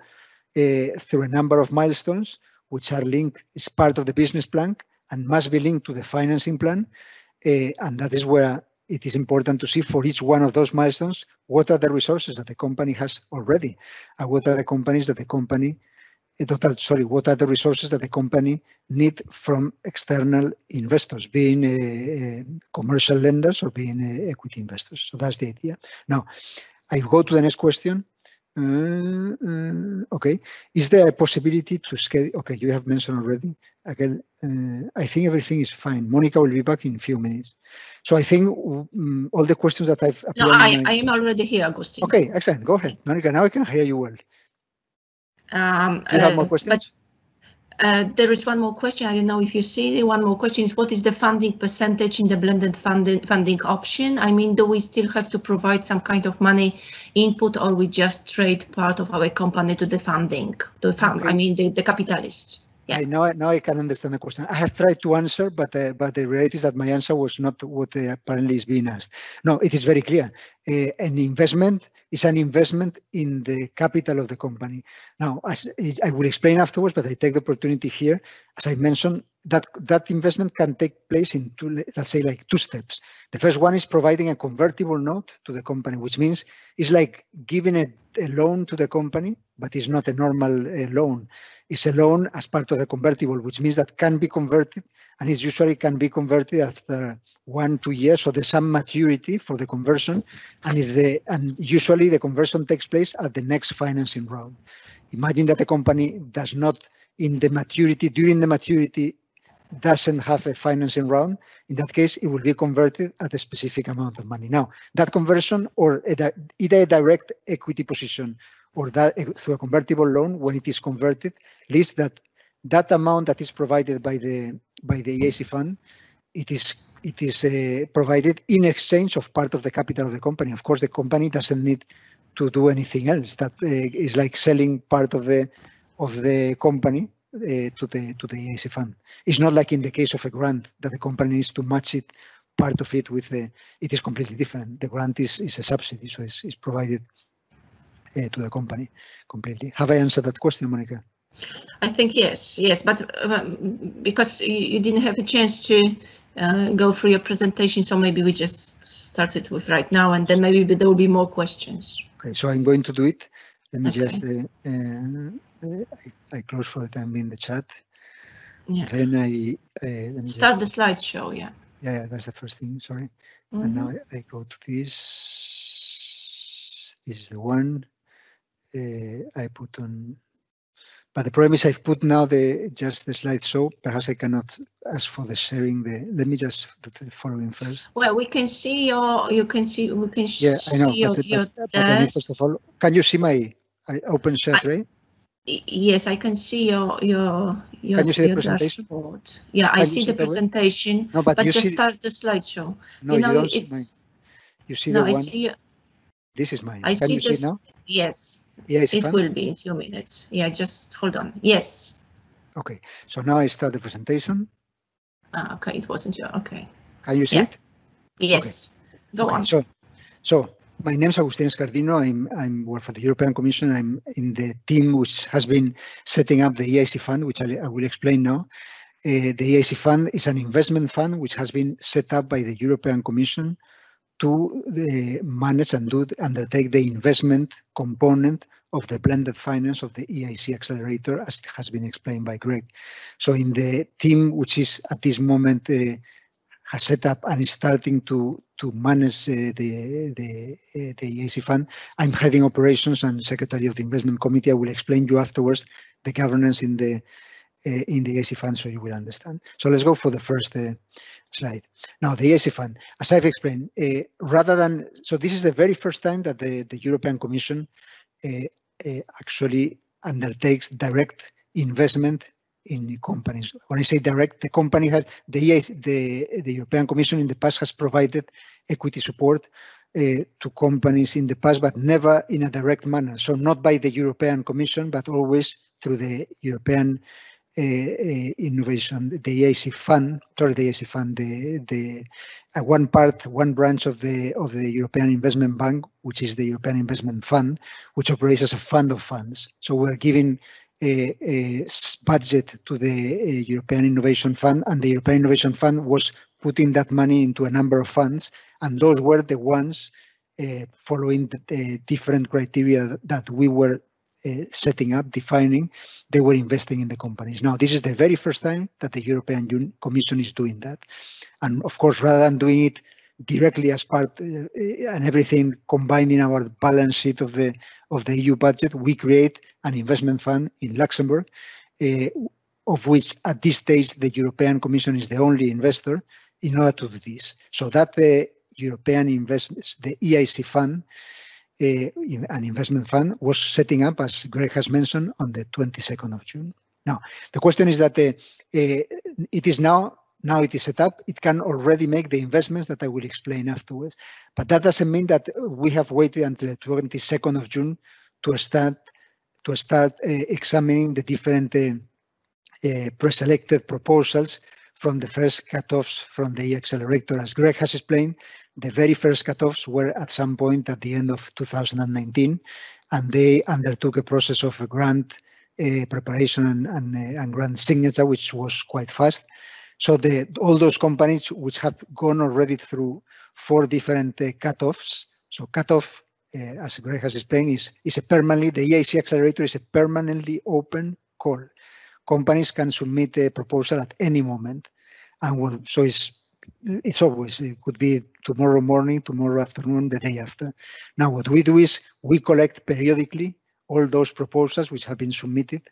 [SPEAKER 3] through a number of milestones, which are linked, is part of the business plan and must be linked to the financing plan. And that is where it is important to see for each one of those milestones, what are the resources that the company has already, and what are the companies that the company what are the resources that the company need from external investors, being commercial lenders or being equity investors. So that's the idea. Now, I go to the next question. Okay, is there a possibility to scale? Okay, you have mentioned already. Again, I think everything is fine. Monica will be back in a few minutes. So I think all the questions that I've
[SPEAKER 1] No, I am already here, Agustin.
[SPEAKER 3] Okay, excellent. Go ahead, Monica. Now I can hear you well. Do you have more questions?
[SPEAKER 1] There is one more question. I don't know if you see one more question. Is what is the funding percentage in the blended funding option? I mean, do we still have to provide some kind of money input, or we just trade part of our company to the funding, to fund? Okay. I mean, the capitalists. Yeah.
[SPEAKER 3] Now I can understand the question. I have tried to answer, but the reality is that my answer was not what apparently is being asked. No, it is very clear. An investment is an investment in the capital of the company. Now, as I will explain afterwards, but I take the opportunity here, as I mentioned, that investment can take place in let's say like two steps. The first one is providing a convertible note to the company, which means it's like giving a loan to the company, but it's not a normal loan. It's a loan as part of the convertible, which means that can be converted, and it usually can be converted after 1-2 years. So there's some maturity for the conversion, and usually the conversion takes place at the next financing round. Imagine that the company does not, during the maturity, doesn't have a financing round. In that case, it will be converted at a specific amount of money. Now, that conversion, or either a direct equity position or that through a convertible loan, when it is converted, lists that amount that is provided by the EIC Fund, it is provided in exchange of part of the capital of the company. Of course, the company doesn't need to do anything else. That is like selling part of the company to the EIC Fund. It's not like in the case of a grant that the company needs to match it, part of it with it is completely different. The grant is a subsidy, so it's provided to the company completely. Have I answered that question, Monica?
[SPEAKER 1] I think yes, but because you didn't have a chance to go through your presentation, so maybe we just started with right now, and then maybe there will be more questions. Okay,
[SPEAKER 3] so I'm going to do it. Let me just I close for the time being the chat.
[SPEAKER 1] Yeah.
[SPEAKER 3] Then let me
[SPEAKER 1] start the slideshow. Yeah.
[SPEAKER 3] Yeah, that's the first thing. Sorry. And now I go to this. This is the one I put on. But the problem is I've put now just the slideshow. Perhaps I cannot ask for the sharing. Let me just do the following first.
[SPEAKER 1] Well, we can see we can see
[SPEAKER 3] I know,
[SPEAKER 1] your
[SPEAKER 3] but I need, first of all, can you see my open chat, right?
[SPEAKER 1] Yes, I can see your
[SPEAKER 3] can you see the presentation?
[SPEAKER 1] Dashboard. Yeah, I see the presentation.
[SPEAKER 3] No, but you
[SPEAKER 1] just
[SPEAKER 3] see,
[SPEAKER 1] start the slideshow.
[SPEAKER 3] No, you don't see mine. You see the one. I see. This is mine. Can you see it now?
[SPEAKER 1] Yes.
[SPEAKER 3] Yes,
[SPEAKER 1] it will be in a few minutes. Yeah, just hold on. Yes.
[SPEAKER 3] Okay, so now I start the presentation.
[SPEAKER 1] Okay, it wasn't your. Okay.
[SPEAKER 3] Can you see it?
[SPEAKER 1] Yes. Okay. Go on.
[SPEAKER 3] So my name is Agustin Escardino. I'm work for the European Commission. I'm in the team which has been setting up the EIC Fund, which I will explain now. The EIC Fund is an investment fund which has been set up by the European Commission to manage and undertake the investment component of the blended finance of the EIC Accelerator, as has been explained by Greg. So in the team, which is at this moment has set up and is starting to manage the EIC Fund, I'm heading operations and secretary of the investment committee. I will explain you afterwards the governance in the EIC Fund, so you will understand. So let's go for the first slide. Now, the EIC Fund, as I've explained, so this is the very first time that the European Commission actually undertakes direct investment in companies. When I say direct, the company has, the European Commission in the past has provided equity support to companies in the past, but never in a direct manner. So not by the European Commission, but always through the European innovation, the EIC Fund, one branch of the European Investment Bank, which is the European Investment Fund, which operates as a fund of funds. So we're giving a budget to the European Innovation Fund, and the European Innovation Fund was putting that money into a number of funds, and those were the ones following the different criteria that we were setting up, defining, they were investing in the companies. Now, this is the very first time that the European Commission is doing that. And of course, rather than doing it directly as part and everything combined in our balance sheet of the EU budget, we create an investment fund in Luxembourg, of which at this stage the European Commission is the only investor in order to do this. So that the European investments, the EIC Fund, an investment fund, was setting up, as Greg has mentioned, on the 22nd of June. Now, the question is that it is now it is set up, it can already make the investments that I will explain afterwards. But that doesn't mean that we have waited until the 22nd of June to start examining the different pre-selected proposals from the first cutoffs from the Accelerator. As Greg has explained, the very first cutoffs were at some point at the end of 2019, and they undertook a process of a grant preparation and grant signature, which was quite fast. So all those companies which have gone already through 4 different cutoffs. So cutoff, as Greg has explained, is a permanently, the EIC Accelerator is a permanently open call. Companies can submit a proposal at any moment, and so it's always, it could be tomorrow morning, tomorrow afternoon, the day after. Now, what we do is we collect periodically all those proposals which have been submitted.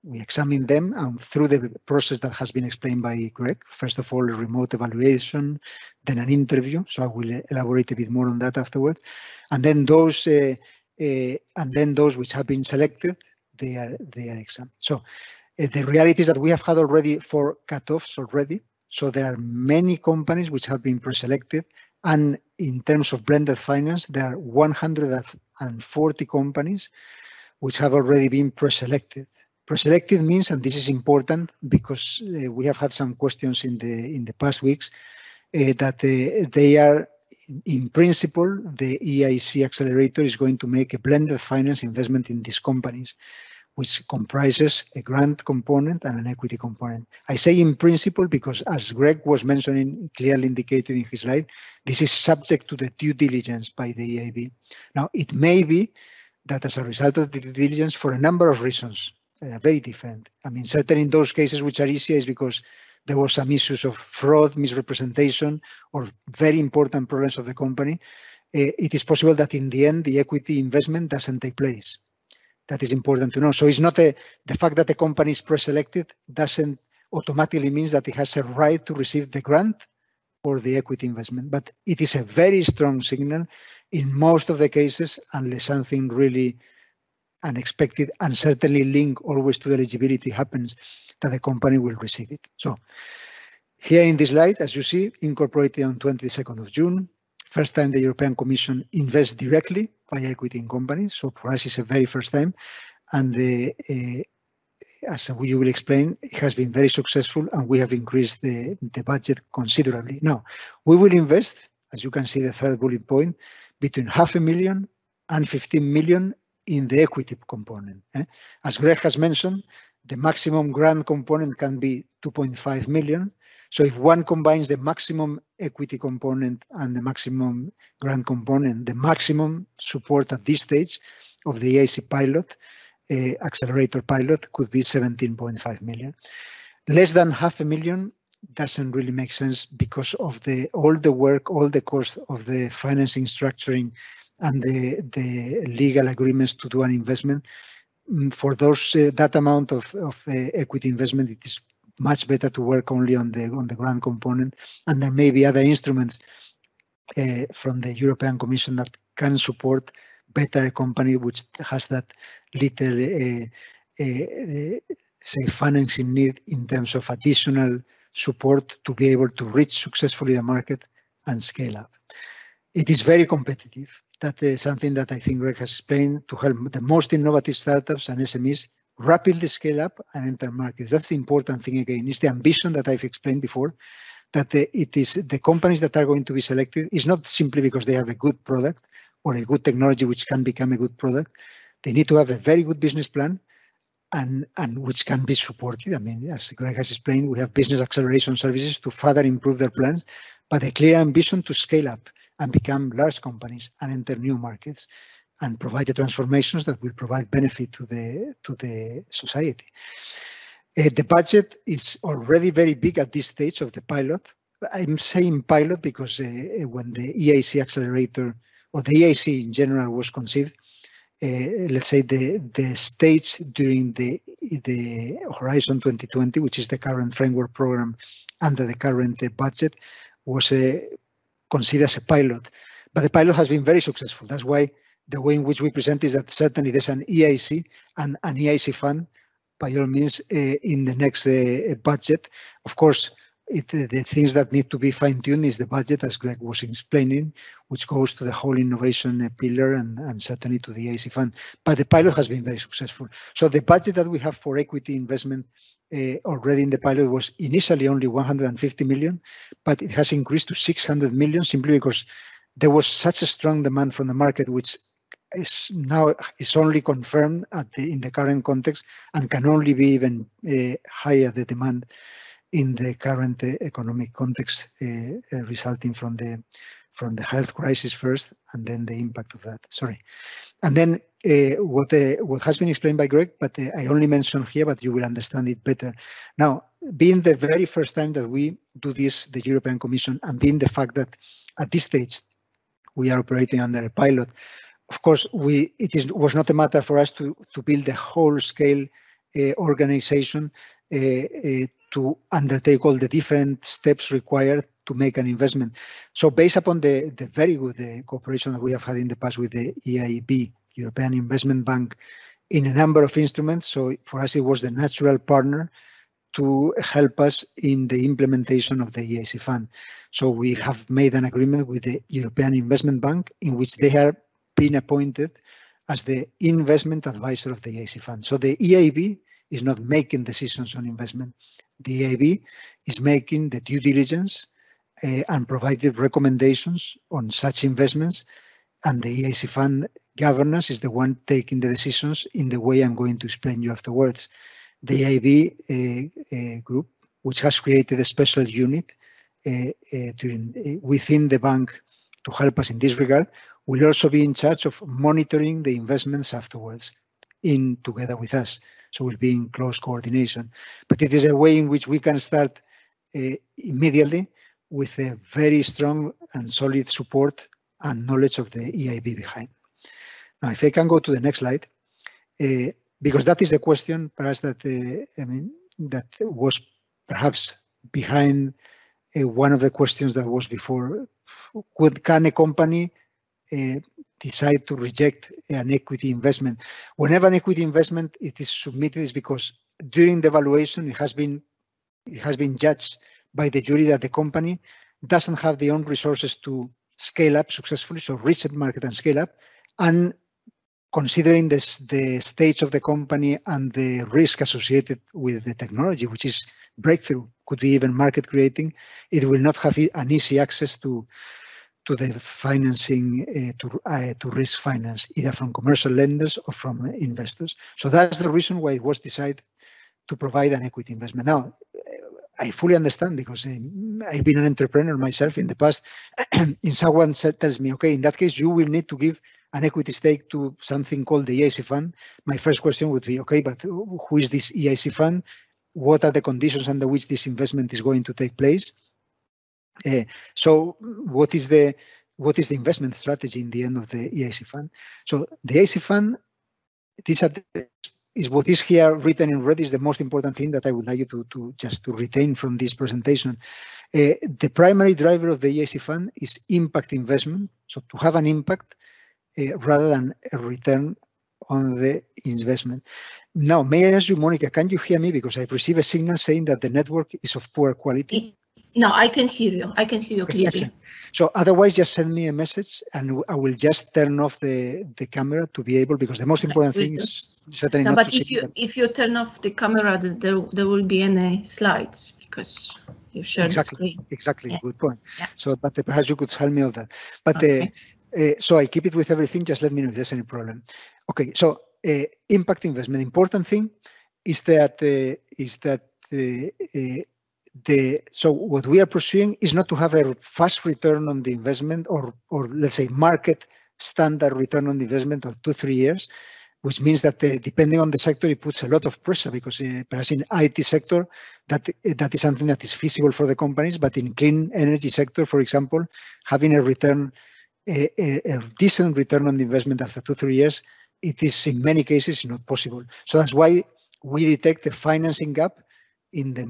[SPEAKER 3] We examine them, and through the process that has been explained by Greg, first of all, a remote evaluation, then an interview. So I will elaborate a bit more on that afterwards. And then those which have been selected, they are examined. So the reality is that we have had already 4 cutoffs already. So there are many companies which have been pre-selected, and in terms of blended finance, there are 140 companies which have already been pre-selected. Pre-selected means, and this is important because we have had some questions in the past weeks, that they are, in principle, the EIC Accelerator is going to make a blended finance investment in these companies, which comprises a grant component and an equity component. I say in principle because, as Greg was mentioning, clearly indicated in his slide, this is subject to the due diligence by the EIB. Now, it may be that as a result of the due diligence, for a number of reasons, very different. I mean, certainly in those cases which are easier is because there was some issues of fraud, misrepresentation, or very important problems of the company. It is possible that in the end, the equity investment doesn't take place. That is important to know. So it's not the fact that the company is pre-selected doesn't automatically means that it has a right to receive the grant or the equity investment, but it is a very strong signal in most of the cases, unless something really unexpected and certainly linked always to the eligibility happens, that the company will receive it. So here in this slide, as you see, incorporated on 22nd of June, first time the European Commission invests directly by equity in companies. So for us, it's a very first time. And as we will explain, it has been very successful, and we have increased the budget considerably. Now, we will invest, as you can see, the third bullet point, between 500,000 and 15 million in the equity component. As Greg has mentioned, the maximum grant component can be 2.5 million. So if one combines the maximum equity component and the maximum grant component, the maximum support at this stage of the EIC pilot, accelerator pilot, could be 17.5 million. Less than 500,000 doesn't really make sense because of all the work, all the cost of the financing structuring and the legal agreements to do an investment. For those that amount of equity investment, it is much better to work only on the grant component, and there may be other instruments from the European Commission that can support better a company which has that little say financing need in terms of additional support to be able to reach successfully the market and scale up. It is very competitive. That is something that I think Greg has explained, to help the most innovative startups and SMEs rapidly scale up and enter markets. That's the important thing again. It's the ambition that I've explained before, that it is the companies that are going to be selected is not simply because they have a good product or a good technology which can become a good product. They need to have a very good business plan and which can be supported. I mean, as Greg has explained, we have business acceleration services to further improve their plans, but a clear ambition to scale up and become large companies and enter new markets. and provide the transformations that will provide benefit to the society. The budget is already very big at this stage of the pilot. I'm saying pilot because when the EIC Accelerator or the EIC in general was conceived, let's say the stage during the Horizon 2020, which is the current framework program under the current budget, was considered as a pilot. But the pilot has been very successful. That's why the way in which we present is that certainly there's an EIC and an EIC fund, by all means, in the next budget. Of course, the things that need to be fine-tuned is the budget, as Greg was explaining, which goes to the whole innovation pillar and certainly to the EIC fund. But the pilot has been very successful. So the budget that we have for equity investment already in the pilot was initially only 150 million, but it has increased to 600 million simply because there was such a strong demand from the market, which is now only confirmed in the current context and can only be even higher, the demand in the current economic context resulting from the health crisis first, and then the impact of that. Sorry, and then what has been explained by Greg, but I only mentioned here, but you will understand it better. Now, being the very first time that we do this, the European Commission, and being the fact that at this stage we are operating under a pilot, of course, it was not a matter for us to build a whole-scale organization to undertake all the different steps required to make an investment. So based upon the very good cooperation that we have had in the past with the EIB, European Investment Bank, in a number of instruments, so for us it was the natural partner to help us in the implementation of the EIC Fund. So we have made an agreement with the European Investment Bank in which they have been appointed as the investment advisor of the EIC Fund. So the EIB is not making decisions on investment. The EIB is making the due diligence and providing recommendations on such investments, and the EIC Fund governance is the one taking the decisions in the way I'm going to explain you afterwards. The EIB group, which has created a special unit within the bank to help us in this regard, will also be in charge of monitoring the investments afterwards together with us. So we'll be in close coordination. But it is a way in which we can start immediately with a very strong and solid support and knowledge of the EIB behind. Now, if I can go to the next slide, because that is the question, perhaps that that was perhaps behind one of the questions that was before. Can a company decide to reject an equity investment? Whenever an equity investment is submitted, is because during the evaluation it has been judged by the jury that the company doesn't have the own resources to scale up successfully, so reach the market and scale up, and considering the stage of the company and the risk associated with the technology, which is breakthrough, could be even market creating, it will not have an easy access to the financing, to risk finance, either from commercial lenders or from investors. So that's the reason why it was decided to provide an equity investment. Now, I fully understand, because I've been an entrepreneur myself in the past. If someone tells me, okay, in that case, you will need to give an equity stake to something called the EIC Fund, my first question would be, okay, but who is this EIC Fund? What are the conditions under which this investment is going to take place? So what is the investment strategy in the end of the EIC Fund? So the EIC Fund, is what is here written in red, is the most important thing that I would like you to retain from this presentation. The primary driver of the EIC Fund is impact investment, so to have an impact rather than a return on the investment. Now, may I ask you, Monica, can you hear me? Because I've received a signal saying that the network is of poor quality.
[SPEAKER 1] No, I can hear you. I can hear you clearly.
[SPEAKER 3] Excellent. So otherwise, just send me a message and I will just turn off the camera to be able, because the most important thing is certainly not.
[SPEAKER 1] But if you turn off the camera, there will be any slides, because you shared the screen.
[SPEAKER 3] Exactly.
[SPEAKER 1] Yeah.
[SPEAKER 3] Good point.
[SPEAKER 1] Yeah.
[SPEAKER 3] So, but perhaps you could help me on that. But okay. So I keep it with everything. Just let me know if there's any problem. Okay. So impact investment. Important thing is that so what we are pursuing is not to have a fast return on the investment, or let's say market standard return on investment of 2-3 years, which means that depending on the sector, it puts a lot of pressure because perhaps in IT sector, that is something that is feasible for the companies, but in clean energy sector, for example, having a return, a decent return on the investment after 2-3 years, it is in many cases not possible. So that's why we detect the financing gap in the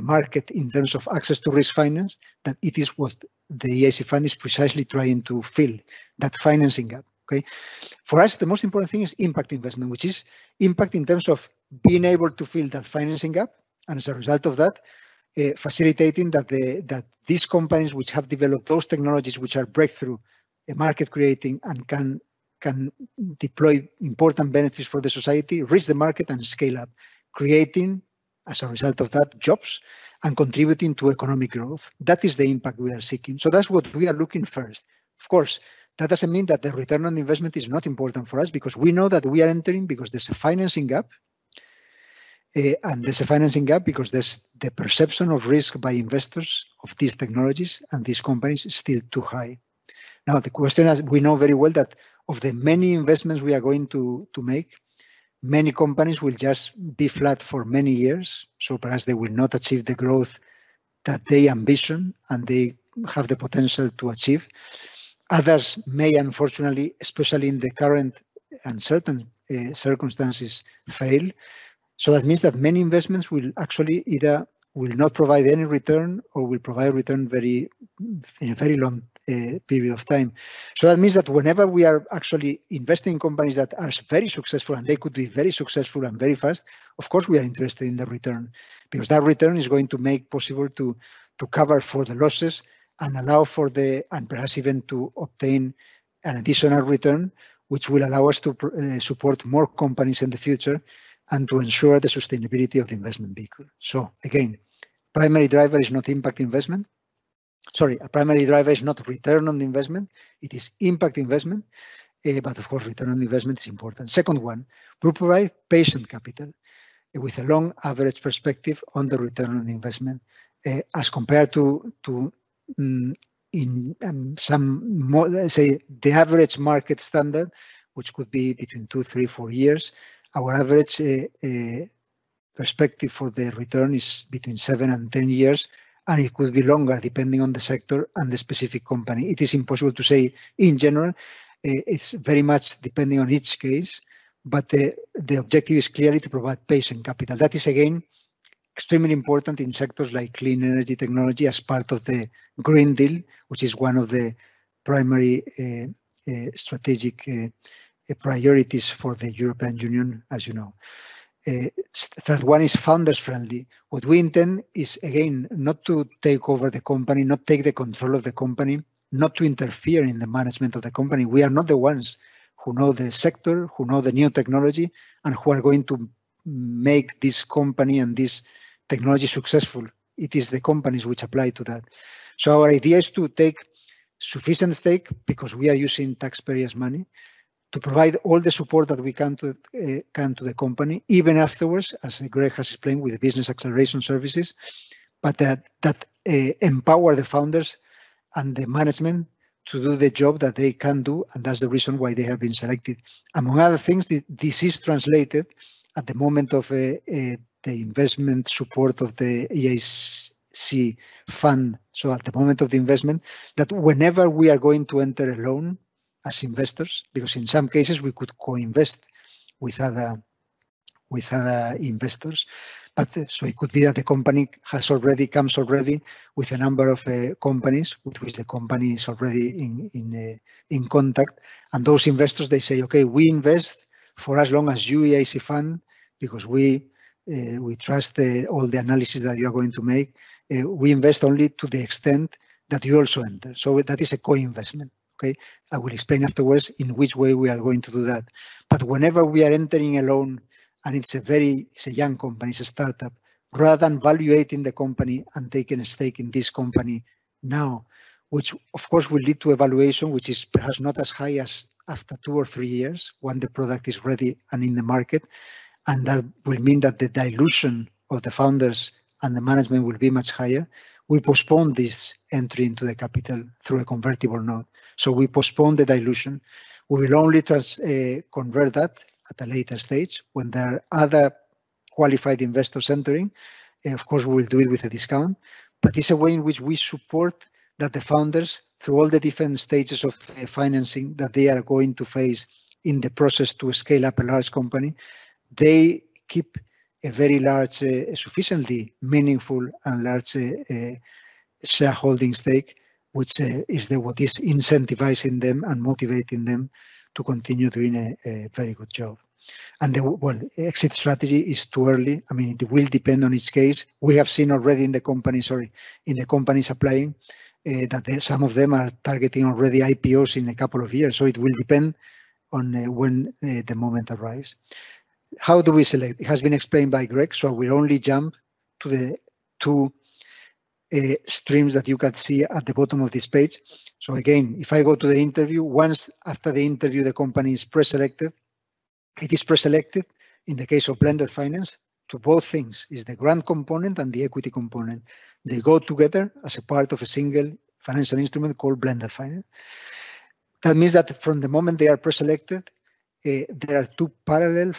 [SPEAKER 3] market in terms of access to risk finance, that it is what the EIC Fund is precisely trying to fill, that financing gap. Okay, for us, the most important thing is impact investment, which is impact in terms of being able to fill that financing gap, and as a result of that, facilitating that these companies which have developed those technologies which are breakthrough, market creating, and can deploy important benefits for the society, reach the market and scale up, creating, as a result of that, jobs and contributing to economic growth. That is the impact we are seeking. So that's what we are looking first. Of course, that doesn't mean that the return on investment is not important for us, because we know that we are entering because there's a financing gap. And there's a financing gap because there's the perception of risk by investors of these technologies and these companies is still too high. Now, the question is, we know very well that of the many investments we are going to make, many companies will just be flat for many years. So perhaps they will not achieve the growth that they ambition and they have the potential to achieve. Others may, unfortunately, especially in the current uncertain circumstances, fail. So that means that many investments will actually either will not provide any return or will provide return in a very long period of time. So that means that whenever we are actually investing in companies that are very successful, and they could be very successful and very fast, of course we are interested in the return, because that return is going to make possible to cover for the losses and allow for and perhaps even to obtain an additional return, which will allow us to support more companies in the future and to ensure the sustainability of the investment vehicle. So again, primary driver is not impact investment. Sorry, a primary driver is not return on the investment, it is impact investment, but of course return on investment is important. Second one, we provide patient capital with a long average perspective on the return on the investment, as compared to some more, let's say, the average market standard, which could be between 2, 3, 4 years. Our average perspective for the return is between 7 and 10 years, and it could be longer depending on the sector and the specific company. It is impossible to say in general. It's very much depending on each case, but the objective is clearly to provide patient capital. That is, again, extremely important in sectors like clean energy technology as part of the Green Deal, which is one of the primary strategic priorities for the European Union, as you know. Third one is founders friendly. What we intend is, again, not to take over the company, not take the control of the company, not to interfere in the management of the company. We are not the ones who know the sector, who know the new technology, and who are going to make this company and this technology successful. It is the companies which apply to that. So our idea is to take sufficient stake, because we are using taxpayers' money, to provide all the support that we can to the company, even afterwards, as Greg has explained, with the business acceleration services, but that empower the founders and the management to do the job that they can do, and that's the reason why they have been selected. Among other things, this is translated at the moment of the investment support of the EIC Fund. So at the moment of the investment, that whenever we are going to enter a loan as investors, because in some cases we could co-invest with other investors, but so it could be that the company comes already with a number of companies with which the company is already in contact, and those investors, they say, okay, we invest for as long as you, EIC Fund, because we trust all the analysis that you are going to make. We invest only to the extent that you also enter. So that is a co-investment. Okay, I will explain afterwards in which way we are going to do that. But whenever we are entering a loan and it's a young company, it's a startup, rather than valuating the company and taking a stake in this company now, which of course will lead to a valuation which is perhaps not as high as after 2 or 3 years when the product is ready and in the market, and that will mean that the dilution of the founders and the management will be much higher. We postpone this entry into the capital through a convertible note. So we postpone the dilution. We will only convert that at a later stage when there are other qualified investors entering. Of course, we will do it with a discount, but it's a way in which we support that the founders, through all the different stages of financing that they are going to face in the process to scale up a large company, they keep a very large, sufficiently meaningful and large shareholding stake, which is what is incentivizing them and motivating them to continue doing a very good job. And the exit strategy is too early. I mean, it will depend on each case. We have seen already in the companies applying that some of them are targeting already IPOs in a couple of years. So it will depend on when the moment arrives. How do we select? It has been explained by Greg, so I will only jump to the two streams that you can see at the bottom of this page. So again, if I go to the interview, once after the interview the company is pre-selected, it is pre-selected in the case of blended finance to both things, is the grant component and the equity component. They go together as a part of a single financial instrument called blended finance. That means that from the moment they are pre-selected, there are two parallel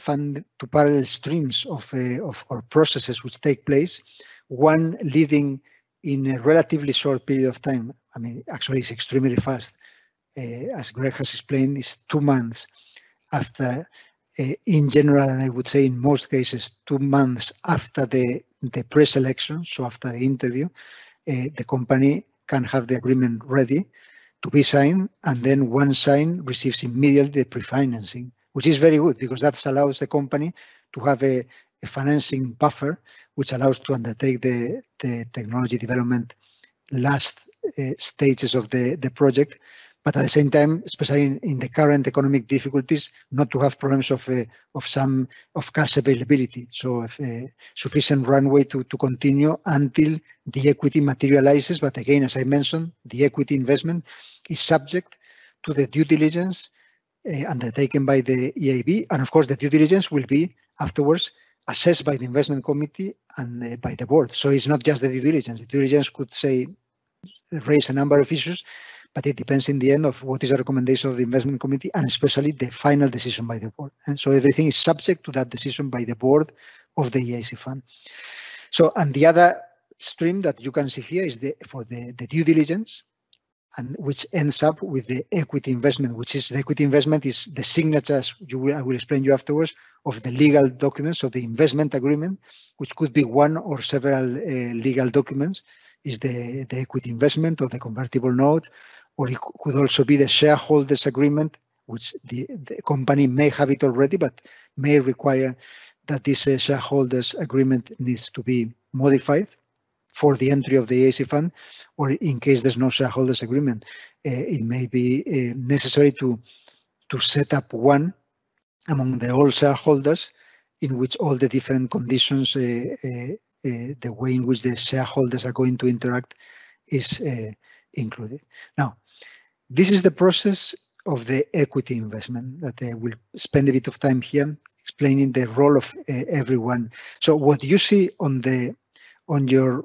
[SPEAKER 3] streams or processes which take place, one leading in a relatively short period of time. I mean, actually it's extremely fast. As Greg has explained, it's 2 months after, in general, and I would say in most cases, 2 months after the pre-selection, so after the interview, the company can have the agreement ready to be signed, and then once signed, receives immediately the pre-financing, which is very good because that allows the company to have a financing buffer, which allows to undertake the technology development last stages of the project, but at the same time, especially in the current economic difficulties, not to have problems of cash availability. So sufficient runway to continue until the equity materializes. But again, as I mentioned, the equity investment is subject to the due diligence undertaken by the EIB, and of course, the due diligence will be afterwards assessed by the investment committee and by the board. So it's not just the due diligence. The due diligence could say raise a number of issues, but it depends in the end of what is the recommendation of the investment committee and especially the final decision by the board. And so everything is subject to that decision by the board of the EIC Fund. So, and the other stream that you can see here is for the due diligence, and which ends up with the equity investment, which is the equity investment is the signatures, I will explain you afterwards, of the legal documents of the investment agreement, which could be one or several legal documents, is the equity investment or the convertible note, or it could also be the shareholders agreement, which the company may have it already, but may require that this shareholders agreement needs to be modified for the entry of the EIC Fund, or in case there's no shareholders agreement, it may be necessary to set up one among the all shareholders in which all the different conditions, the way in which the shareholders are going to interact is included. Now, this is the process of the equity investment that I will spend a bit of time here explaining the role of everyone. So what you see on your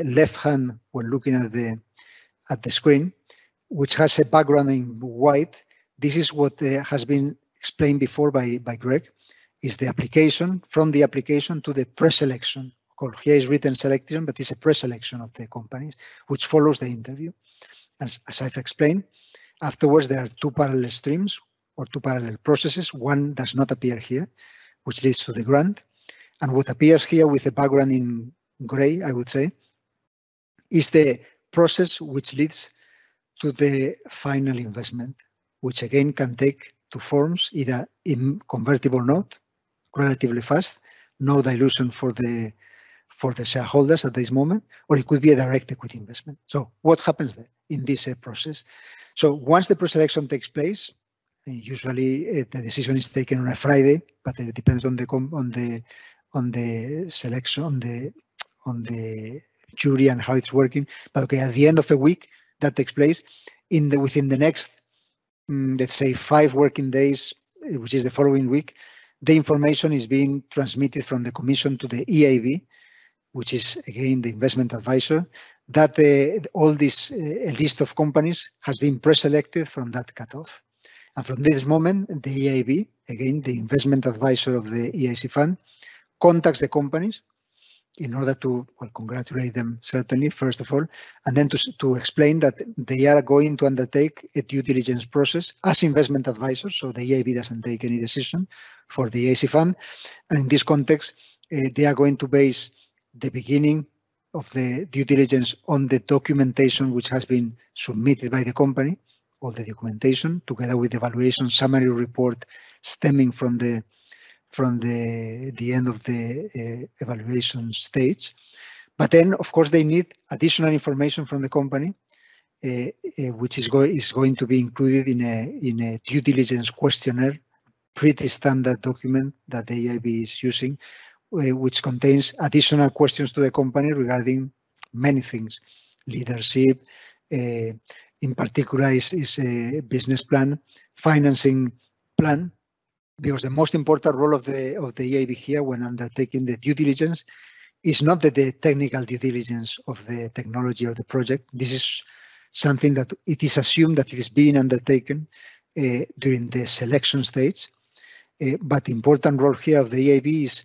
[SPEAKER 3] left hand when looking at the screen, which has a background in white, this is what has been explained before by Greg, is the application, from the application to the pre-selection. Here is written selection, but it's a pre-selection of the companies, which follows the interview. As I've explained, afterwards there are two parallel streams or two parallel processes. One does not appear here, which leads to the grant. And what appears here with the background in gray, I would say, is the process which leads to the final investment, which again can take two forms, either in convertible note, relatively fast, no dilution for the shareholders at this moment, or it could be a direct equity investment. So what happens there in this process? So once the pre-selection takes place, usually the decision is taken on a Friday, but it depends on the selection, on the jury and how it's working. But okay, at the end of a week that takes place, within the next, let's say 5 working days, which is the following week, the information is being transmitted from the Commission to the EIB, which is again the investment advisor, that all this list of companies has been pre-selected from that cutoff. And from this moment, the EIB, again, the investment advisor of the EIC Fund, contacts the companies in order to, well, congratulate them, certainly, first of all, and then to explain that they are going to undertake a due diligence process as investment advisors, so the EIB doesn't take any decision for the EIC Fund. And in this context, they are going to base the beginning of the due diligence on the documentation which has been submitted by the company, all the documentation, together with the evaluation summary report stemming from the end of the evaluation stage. But then, of course, they need additional information from the company, which is going to be included in a due diligence questionnaire, pretty standard document that the EIB is using, which contains additional questions to the company regarding many things, leadership, in particular is a business plan, financing plan, because the most important role of the EIB here when undertaking the due diligence is not the technical due diligence of the technology or the project. This is something that it is assumed that it is being undertaken during the selection stage. But the important role here of the EIB is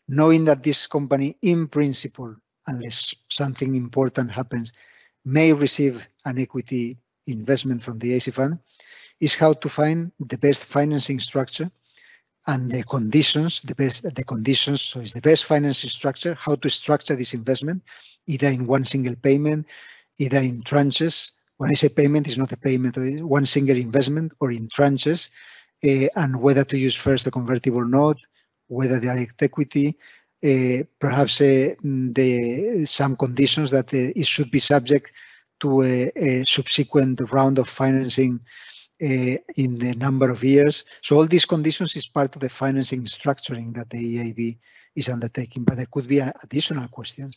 [SPEAKER 3] knowing that this company, in principle, unless something important happens, may receive an equity investment from the EIC Fund, is how to find the best financing structure and the conditions, so it's the best financing structure, how to structure this investment, either in one single payment, either in tranches. When I say payment, it's not a payment, one single investment, or in tranches, and whether to use first a convertible note, whether direct equity, perhaps some conditions that it should be subject to a subsequent round of financing in the number of years. So all these conditions is part of the financing structuring that the EIB is undertaking, but there could be additional questions,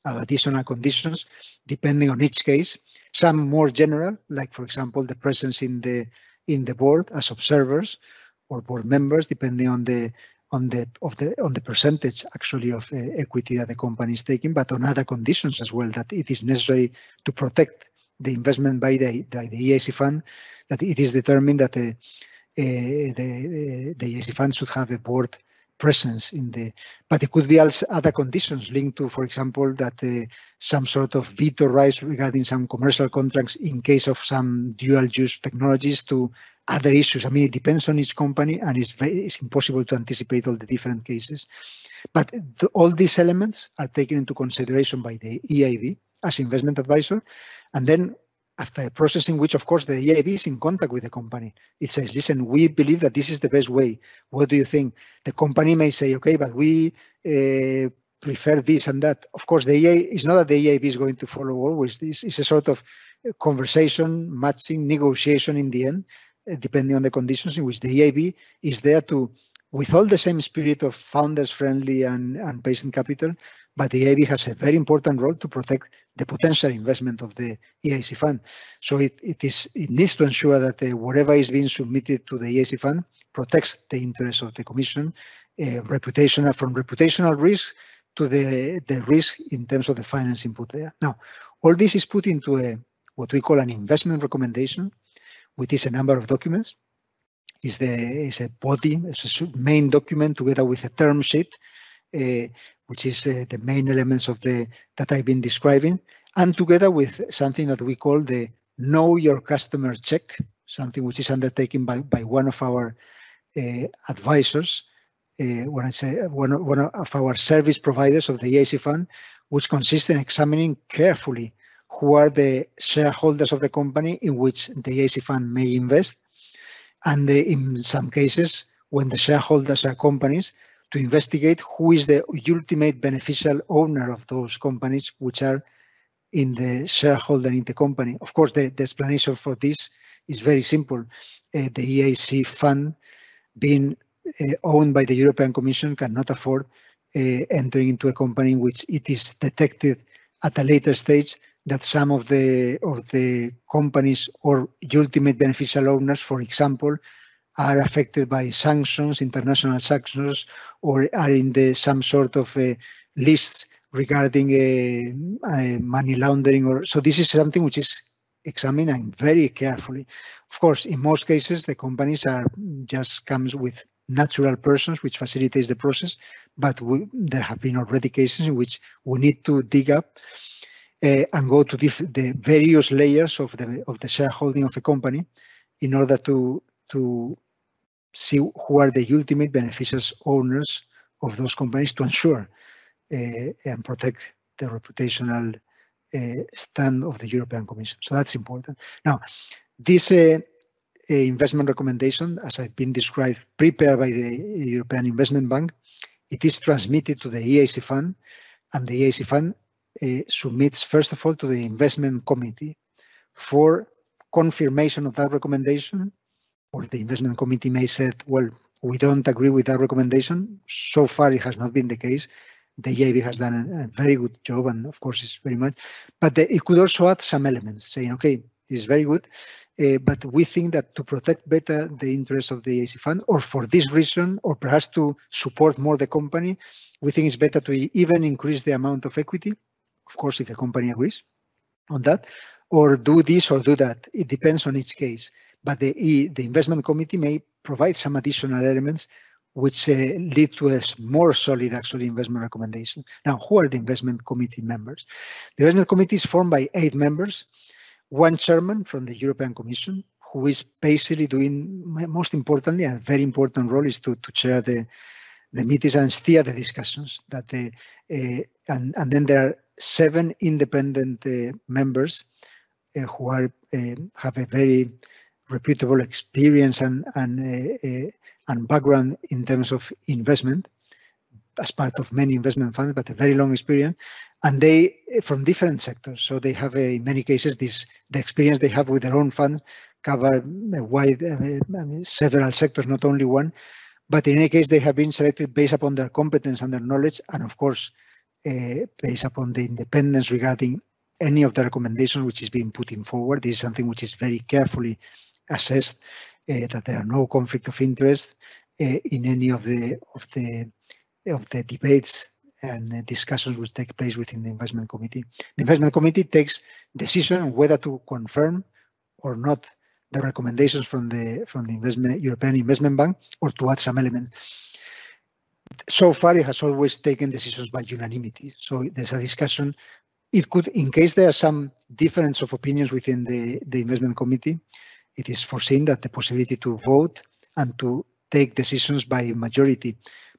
[SPEAKER 3] additional conditions, depending on each case. Some more general, like for example, the presence in the board as observers or board members, depending on the percentage actually of equity that the company is taking, but on other conditions as well, that it is necessary to protect the investment by the EIC Fund, that it is determined that the EIC Fund should have a board presence in the, but it could be also other conditions linked to, for example, that some sort of veto rights regarding some commercial contracts in case of some dual use technologies, to other issues. I mean, it depends on each company, and it's impossible to anticipate all the different cases. But all these elements are taken into consideration by the EIB as investment advisor. And then after a process in which, of course, the EIB is in contact with the company, it says, listen, we believe that this is the best way. What do you think? The company may say, okay, but we prefer this and that. Of course, the EIB, it's not that the EIB is going to follow always. This is a sort of conversation, matching, negotiation in the end, depending on the conditions in which the EIB is there to, with all the same spirit of founders friendly and patient capital, but the EIB has a very important role to protect the potential investment of the EIC Fund. So it needs to ensure that whatever is being submitted to the EIC Fund protects the interests of the Commission, from reputational risk to the risk in terms of the finance input there. Now, all this is put into what we call an investment recommendation, which is a number of documents. It's a body, it's a main document together with a term sheet, which is the main elements of that I've been describing, and together with something that we call the Know Your Customer check, something which is undertaken by one of our advisors, when I say one of our service providers of the EIC Fund, which consists in examining carefully who are the shareholders of the company in which the EIC Fund may invest, and in some cases, when the shareholders are companies, to investigate who is the ultimate beneficial owner of those companies which are in the shareholder in the company. Of course, the explanation for this is very simple. The EIC Fund, being owned by the European Commission, cannot afford entering into a company in which it is detected at a later stage that some of the companies or ultimate beneficial owners, for example, are affected by sanctions, international sanctions, or are in some sort of lists regarding money laundering, or so this is something which is examined and very carefully. Of course, in most cases, the companies are just comes with natural persons, which facilitates the process, but there have been already cases in which we need to dig up and go to the various layers of the shareholding of a company in order to see who are the ultimate beneficial owners of those companies to ensure and protect the reputational stand of the European Commission. So that's important. Now, this investment recommendation, as I've been described, prepared by the European Investment Bank, it is transmitted to the EIC Fund, and the EIC Fund submits, first of all, to the investment committee for confirmation of that recommendation, or the investment committee may say, well, we don't agree with that recommendation. So far, it has not been the case. The EIB has done a very good job, and of course, it's very much. But it could also add some elements, saying, okay, this is very good, but we think that to protect better the interests of the EIC Fund, or for this reason, or perhaps to support more the company, we think it's better to even increase the amount of equity, of course, if the company agrees on that, or do this or do that. It depends on each case. But the investment committee may provide some additional elements which lead to a more solid, actually, investment recommendation. Now, who are the investment committee members? The investment committee is formed by 8 members, 1 chairman from the European Commission, who is basically doing, most importantly, a very important role is to chair the meetings and steer the discussions. And then there are 7 independent members who are have a very reputable experience and background in terms of investment as part of many investment funds, but a very long experience, and they from different sectors. So they have in many cases the experience they have with their own funds cover a wide several sectors, not only one. But in any case, they have been selected based upon their competence and their knowledge, and of course, based upon the independence regarding any of the recommendations which is being put in forward. This is something which is very carefully assessed, that there are no conflict of interest in any of the debates and discussions which take place within the investment committee. The investment committee takes decision on whether to confirm or not the recommendations from the European Investment Bank, or to add some elements. So far, it has always taken decisions by unanimity. So there's a discussion. It could, in case there are some difference of opinions within the investment committee, it is foreseen that the possibility to vote and to take decisions by majority.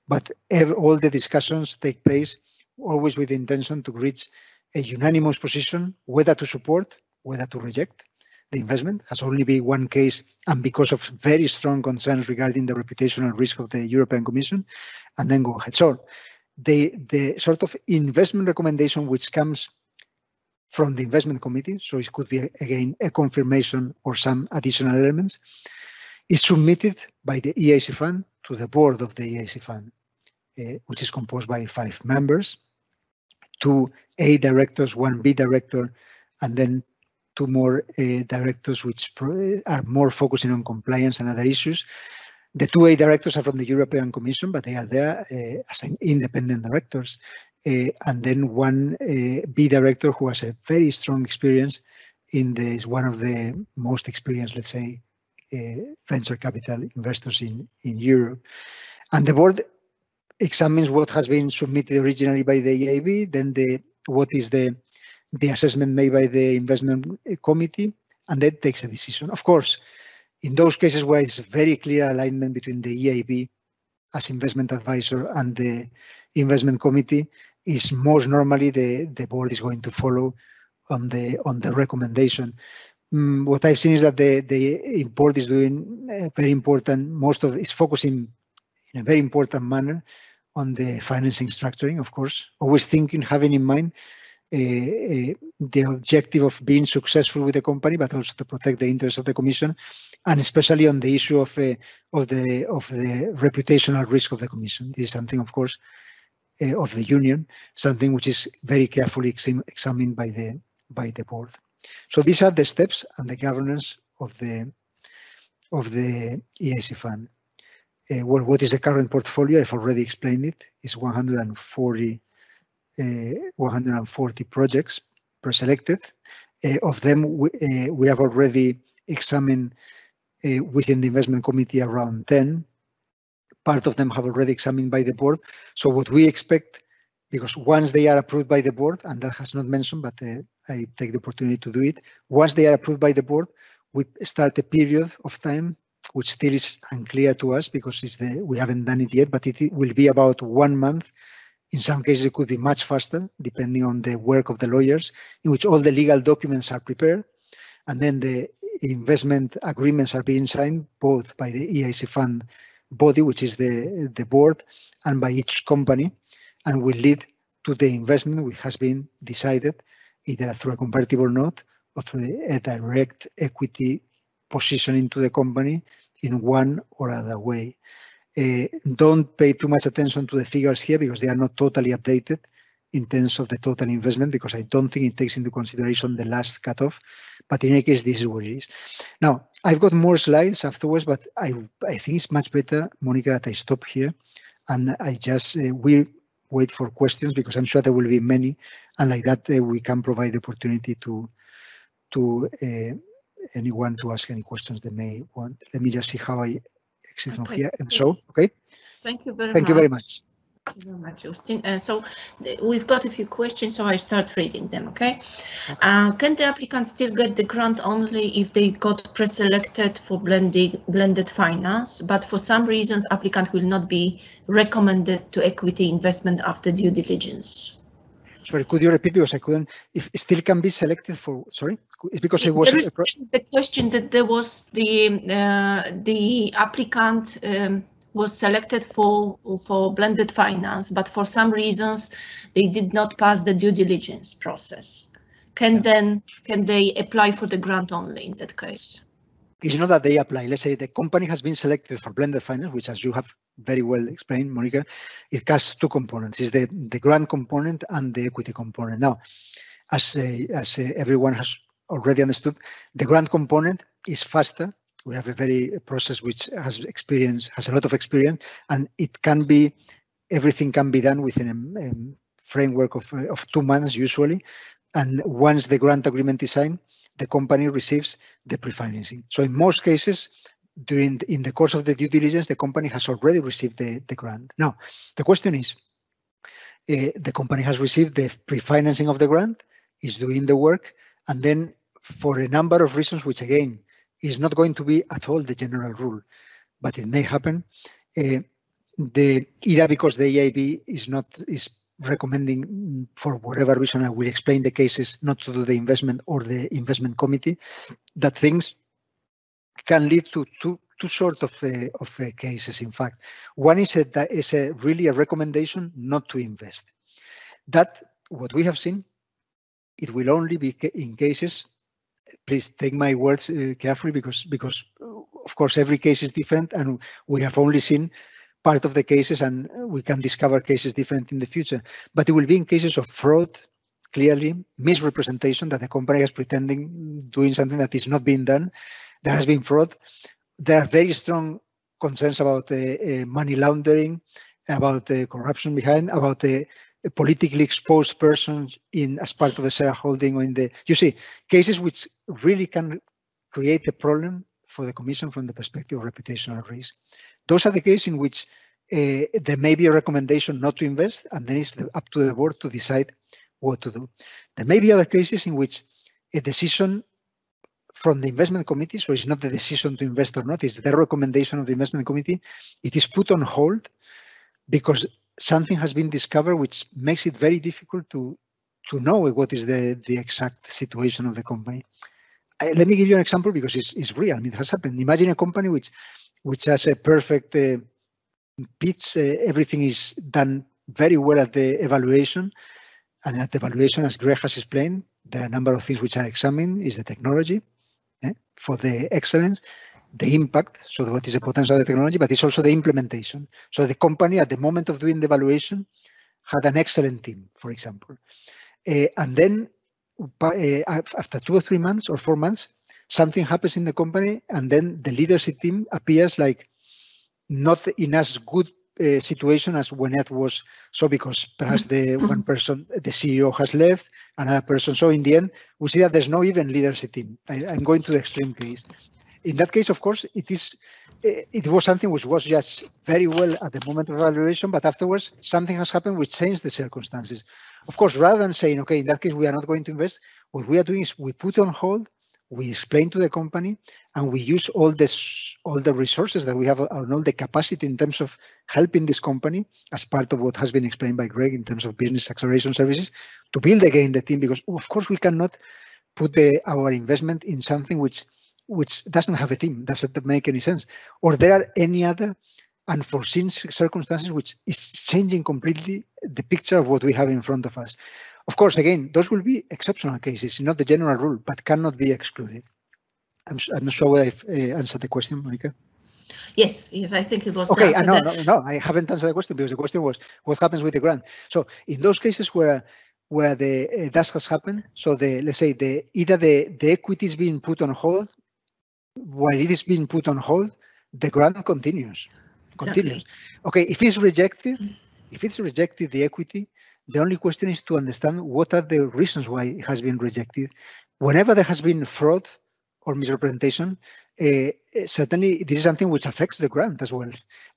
[SPEAKER 3] But all the discussions take place always with the intention to reach a unanimous position, whether to support, whether to reject. The investment has only been one case, and because of very strong concerns regarding the reputational risk of the European Commission, and then go ahead. So the sort of investment recommendation which comes from the investment committee, so it could be again a confirmation or some additional elements, is submitted by the EIC Fund to the board of the EIC Fund, which is composed by 5 members, 2 A directors, 1 B director, and then 2 more directors which are more focusing on compliance and other issues. The 2 A directors are from the European Commission, but they are there as independent directors. And then 1 B director who has a very strong experience is one of the most experienced, let's say, venture capital investors in Europe. And the board examines what has been submitted originally by the EIB, then what is the assessment made by the investment committee, and then takes a decision. Of course, in those cases where it's very clear alignment between the EIB as investment advisor and the investment committee, is most normally the board is going to follow on the recommendation. What I've seen is that the board is doing very important, is focusing in a very important manner on the financing structuring, of course, always having in mind the objective of being successful with the company, but also to protect the interests of the Commission, and especially on the issue of the reputational risk of the Commission. This is something, of course, of the Union, something which is very carefully examined by the board. So these are the steps and the governance of the EIC Fund. Well, what is the current portfolio? I've already explained it. It's 140 140 projects pre-selected. Of them, we have already examined within the investment committee around 10. Part of them have already examined by the board. So what we expect, because once they are approved by the board, and that has not mentioned, but I take the opportunity to do it. Once they are approved by the board, we start a period of time, which still is unclear to us because we haven't done it yet, but it will be about 1 month. In some cases, it could be much faster, depending on the work of the lawyers, in which all the legal documents are prepared, and then the investment agreements are being signed, both by the EIC Fund body, which is the board, and by each company, and will lead to the investment which has been decided either through a convertible note or through a direct equity position into the company in one or other way. Don't pay too much attention to the figures here because they are not totally updated in terms of the total investment, because I don't think it takes into consideration the last cutoff. But in any case, this is what it is. Now, I've got more slides afterwards, but I think it's much better, Monica, that I stop here and I just will wait for questions, because I'm sure there will be many, and like that we can provide the opportunity to anyone to ask any questions they may want. Let me just see how I exit from here and so, okay?
[SPEAKER 1] Thank you very much.
[SPEAKER 3] Thank you very much.
[SPEAKER 1] Thank you very much, Justin. So we've got a few questions, so I start reading them, okay? Can the applicant still get the grant only if they got pre-selected for blended finance, but for some reason applicant will not be recommended to equity investment after due diligence?
[SPEAKER 3] Sorry, could you repeat, because I couldn't, if it still can be selected for, sorry? It's because it was
[SPEAKER 1] the question that there was the applicant was selected for blended finance, but for some reasons they did not pass the due diligence process. Can they apply for the grant only in that case?
[SPEAKER 3] It's not that they apply. Let's say the company has been selected for blended finance, which, as you have very well explained, Monica, it has two components. It's the grant component and the equity component. Now, as everyone has already understood, the grant component is faster. We have a very process which has a lot of experience, and everything can be done within a framework of 2 months usually. And once the grant agreement is signed, the company receives the pre-financing. So in most cases, in the course of the due diligence, the company has already received the grant. Now, the question is, the company has received the pre-financing of the grant, is doing the work, and then for a number of reasons, which again, is not going to be at all the general rule, but it may happen, either because the EIB is recommending, for whatever reason, I will explain the cases, not to do the investment, or the investment committee, that things can lead to two sorts of cases. In fact, one is really a recommendation not to invest. That, what we have seen, it will only be in cases, please take my words carefully, because of course every case is different, and we have only seen part of the cases, and we can discover cases different in the future. But it will be in cases of fraud, clearly misrepresentation, that the company is pretending doing something that is not being done. There has been fraud. There are very strong concerns about money laundering, about the corruption behind, about the politically exposed persons as part of the shareholding, or you see, cases which really can create a problem for the Commission from the perspective of reputational risk. Those are the cases in which there may be a recommendation not to invest, and then it's up to the board to decide what to do. There may be other cases in which a decision from the investment committee, so it's not the decision to invest or not, it's the recommendation of the investment committee, it is put on hold because something has been discovered which makes it very difficult to know what is the exact situation of the company. Let me give you an example, because it's real. I mean, it has happened. Imagine a company which has a perfect pitch. Everything is done very well at the evaluation. And at the evaluation, as Greg has explained, there are a number of things which are examined. Is the technology for the excellence, the impact, so what is the potential of the technology, but it's also the implementation. So the company, at the moment of doing the evaluation, had an excellent team, for example. And then after 2 or 3 months or 4 months, something happens in the company, and then the leadership team appears like not in as good situation as when it was so, because perhaps the one person, the CEO has left, another person. So in the end, we see that there's no even leadership team. I'm going to the extreme case. In that case, of course, it was something which was just very well at the moment of evaluation, but afterwards something has happened which changed the circumstances. Of course, rather than saying, okay, in that case, we are not going to invest, what we are doing is we put on hold, we explain to the company, and we use all the resources that we have, and all the capacity in terms of helping this company, as part of what has been explained by Greg in terms of business acceleration services, to build again the team, because of course we cannot put our investment in something which doesn't have a team. Doesn't make any sense. Or there are any other unforeseen circumstances which is changing completely the picture of what we have in front of us. Of course, again, those will be exceptional cases, not the general rule, but cannot be excluded. I'm not sure whether I've answered the question, Monica.
[SPEAKER 1] Yes, I think it was.
[SPEAKER 3] Okay, no, I haven't answered the question, because the question was what happens with the grant. So in those cases where that has happened, so let's say either the equity is being put on hold, while it is being put on hold, the grant continues.
[SPEAKER 1] Exactly.
[SPEAKER 3] Okay, if it's rejected, the equity, the only question is to understand what are the reasons why it has been rejected. Whenever there has been fraud or misrepresentation, certainly this is something which affects the grant as well.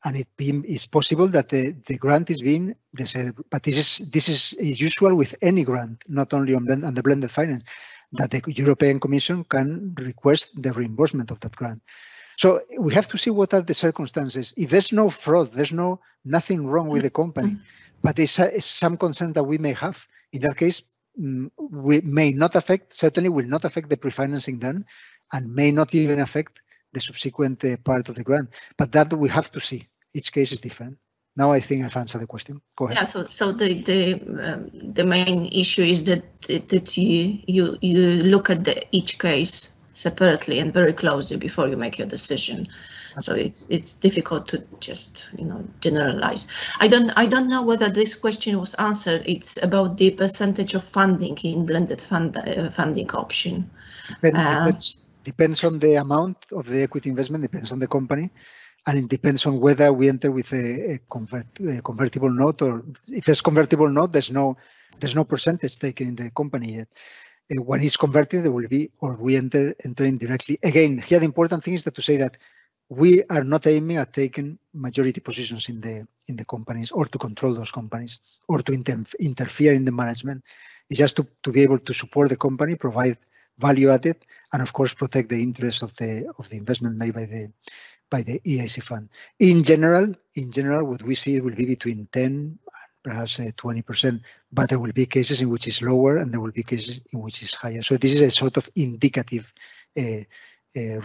[SPEAKER 3] And it's possible that the grant is being deserved. But this is usual with any grant, not only on the blended finance, that the European Commission can request the reimbursement of that grant. So we have to see what are the circumstances. If there's no fraud, there's nothing wrong with the company, but it's some concern that we may have. In that case, we may not affect, certainly will not affect the pre-financing done, and may not even affect the subsequent part of the grant. But that we have to see. Each case is different. Now I think I've answered the question. Go ahead.
[SPEAKER 1] Yeah. So the main issue is that you look at each case separately and very closely before you make your decision. So it's difficult to just generalize. I don't know whether this question was answered. It's about the percentage of funding in blended funding option.
[SPEAKER 3] Depends on the amount of the equity investment. Depends on the company. And it depends on whether we enter with a convertible note, or if it's convertible note, there's no percentage taken in the company yet. When it's converted, there will be, or we enter in directly. Again, here the important thing is to say that we are not aiming at taking majority positions in the companies, or to control those companies, or to interfere in the management. It's just to be able to support the company, provide value added, and of course protect the interests of the investment made by the EIC fund. In general, what we see will be between 10, perhaps 20%, but there will be cases in which it's lower, and there will be cases in which it's higher. So this is a sort of indicative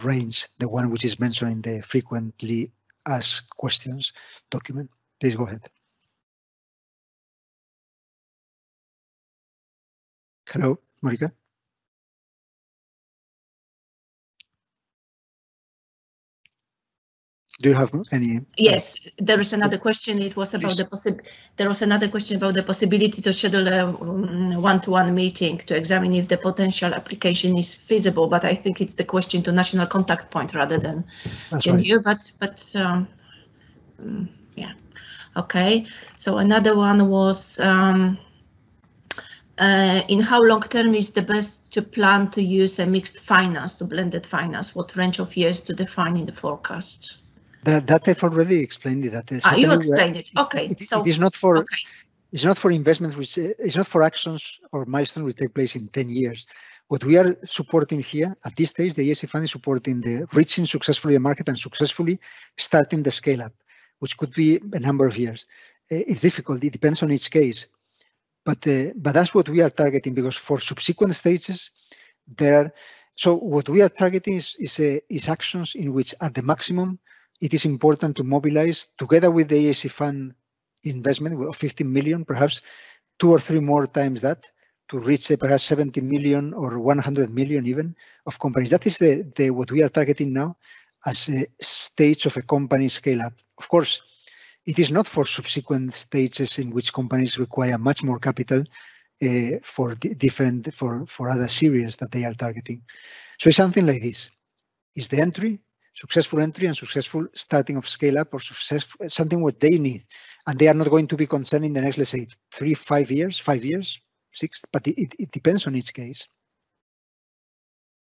[SPEAKER 3] range, the one which is mentioned in the frequently asked questions document. Please go ahead. Hello, Monica. Do you have any?
[SPEAKER 1] Yes, there is another question. It was about there was another question about the possibility to schedule a one-to-one meeting to examine if the potential application is feasible. But I think it's the question to national contact point rather than you. But yeah, okay. So another one was in how long term is the best to plan to use a mixed finance to blended finance? What range of years to define in the forecast?
[SPEAKER 3] That I've already explained it.
[SPEAKER 1] You explained it. Okay.
[SPEAKER 3] It is not for. Okay. It's not for investments which. It's not for actions or milestones which take place in 10 years. What we are supporting here at this stage, the EIC Fund is supporting the reaching successfully the market and successfully starting the scale up, which could be a number of years. It's difficult. It depends on each case, but that's what we are targeting, because for subsequent stages, So what we are targeting is actions in which, at the maximum, it is important to mobilize, together with the EIC Fund investment of 15 million, perhaps 2 or 3 more times that, to reach perhaps 70 million or 100 million even of companies. That is what we are targeting now as a stage of a company scale up. Of course, it is not for subsequent stages in which companies require much more capital for other series that they are targeting. So it's something like this. Is the entry. successful entry and successful starting of scale up or something what they need. And they are not going to be concerned in the next, let's say, 3, 5 years, 5 years, 6, but it depends on each case.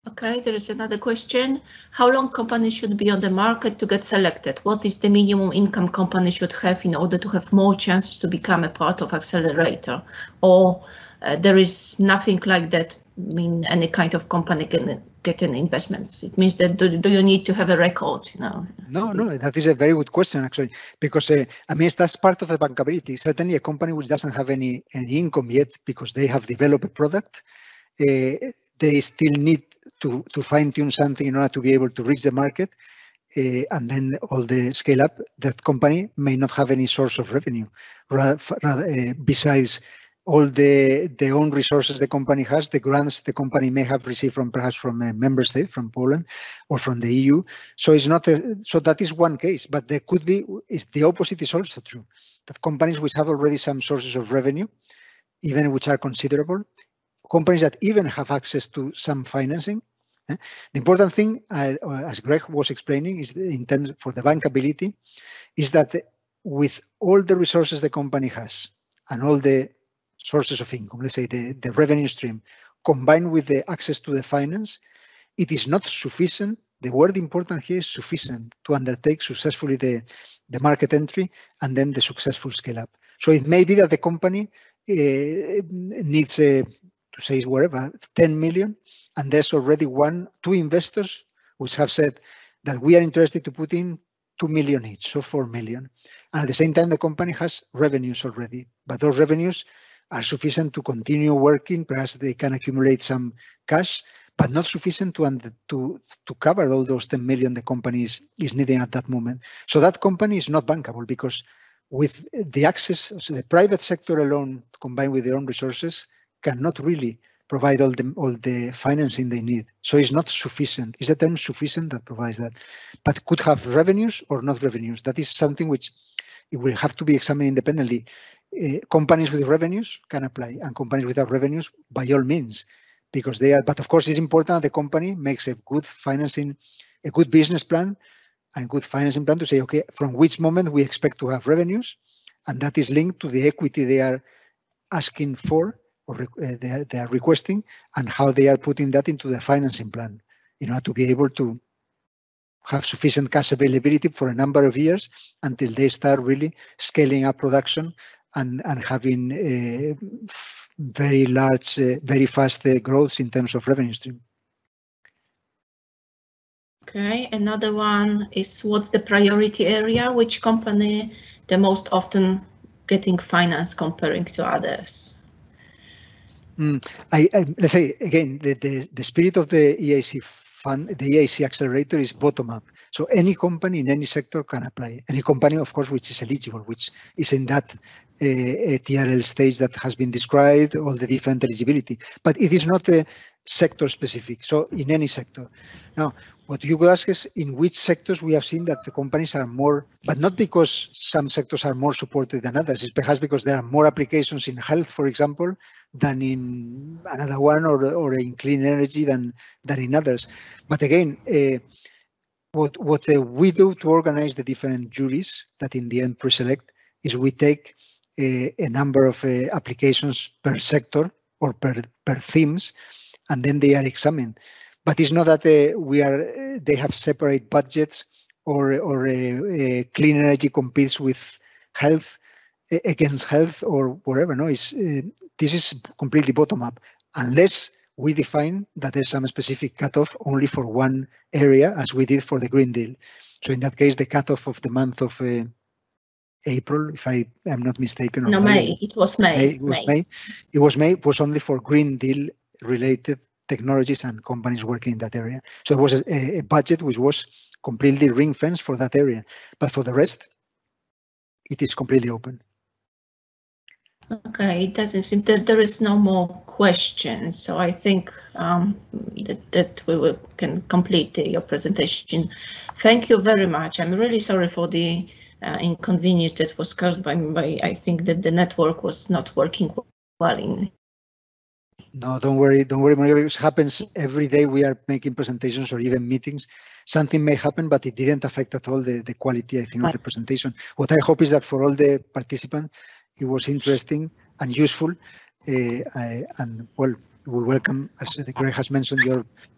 [SPEAKER 1] Okay, there is another question. How long companies should be on the market to get selected? What is the minimum income companies should have in order to have more chances to become a part of Accelerator? Or there is nothing like that, I mean, any kind of company can get an investments? It means that do you need to have a record, you know?
[SPEAKER 3] No, that is a very good question, actually, because I mean, that's part of the bankability. Certainly a company which doesn't have any income yet because they have developed a product, they still need to fine-tune something in order to be able to reach the market, and then all the scale up. That company may not have any source of revenue, rather besides all the own resources the company has, the grants the company may have received from perhaps from a member state, from Poland or from the EU. So it's not so that is one case, but there could be, the opposite is also true, that companies which have already some sources of revenue, even which are considerable, companies that even have access to some financing. The important thing, as Greg was explaining, is in terms for the bankability, is that with all the resources the company has and all the sources of income, let's say the revenue stream, combined with the access to the finance, it is not sufficient. The word important here is sufficient to undertake successfully the market entry and then the successful scale up. So it may be that the company needs to say whatever 10 million, and there's already 1, 2 investors which have said that we are interested to put in 2 million each, so 4 million. And at the same time, the company has revenues already, but those revenues are sufficient to continue working. Perhaps they can accumulate some cash, but not sufficient to cover all those 10 million the company is needing at that moment. So that company is not bankable because with the access, so the private sector alone, combined with their own resources, cannot really provide all the financing they need. So it's not sufficient. Is the term sufficient that provides that, but could have revenues or not revenues. That is something which it will have to be examined independently. Companies with revenues can apply, and companies without revenues, by all means, because they are. But of course, it's important that the company makes a good financing, a good business plan, and good financing plan to say, okay, from which moment we expect to have revenues, and that is linked to the equity they are asking for or they are requesting, and how they are putting that into the financing plan, in order to be able to have sufficient cash availability for a number of years until they start really scaling up production and having very large, very fast growth in terms of revenue stream.
[SPEAKER 1] Okay, another one is, what's the priority area? Which company the most often getting finance comparing to others?
[SPEAKER 3] Let's say again, the spirit of the EIC Fund, the EIC Accelerator, is bottom up. So any company in any sector can apply. Any company, of course, which is eligible, which is in that TRL stage that has been described, all the different eligibility. But it is not sector specific. So in any sector. Now, what you could ask is in which sectors we have seen that the companies are more, but not because some sectors are more supported than others. It's perhaps because there are more applications in health, for example, than in another one, or in clean energy than in others. But again, what we do to organize the different juries that in the end pre-select is we take a number of applications per sector or per themes, and then they are examined. But it's not that they have separate budgets or clean energy competes with health against health or whatever. No, this is completely bottom up, unless we define that there's some specific cutoff only for one area, as we did for the Green Deal. So in that case, the cutoff of the month of April, if I am not mistaken.
[SPEAKER 1] No, May. It was May.
[SPEAKER 3] It was May. It was only for Green Deal related technologies and companies working in that area. So it was a budget which was completely ring-fenced for that area. But for the rest, it is completely open.
[SPEAKER 1] Okay, it doesn't seem that there is no more questions. So I think that we can complete your presentation. Thank you very much. I'm really sorry for the inconvenience that was caused by I think that the network was not working well
[SPEAKER 3] No, don't worry, Monica, because it happens every day. We are making presentations or even meetings. Something may happen, but it didn't affect at all the quality, I think, of the presentation. What I hope is that for all the participants, it was interesting and useful. And well, we welcome, as Greg has mentioned,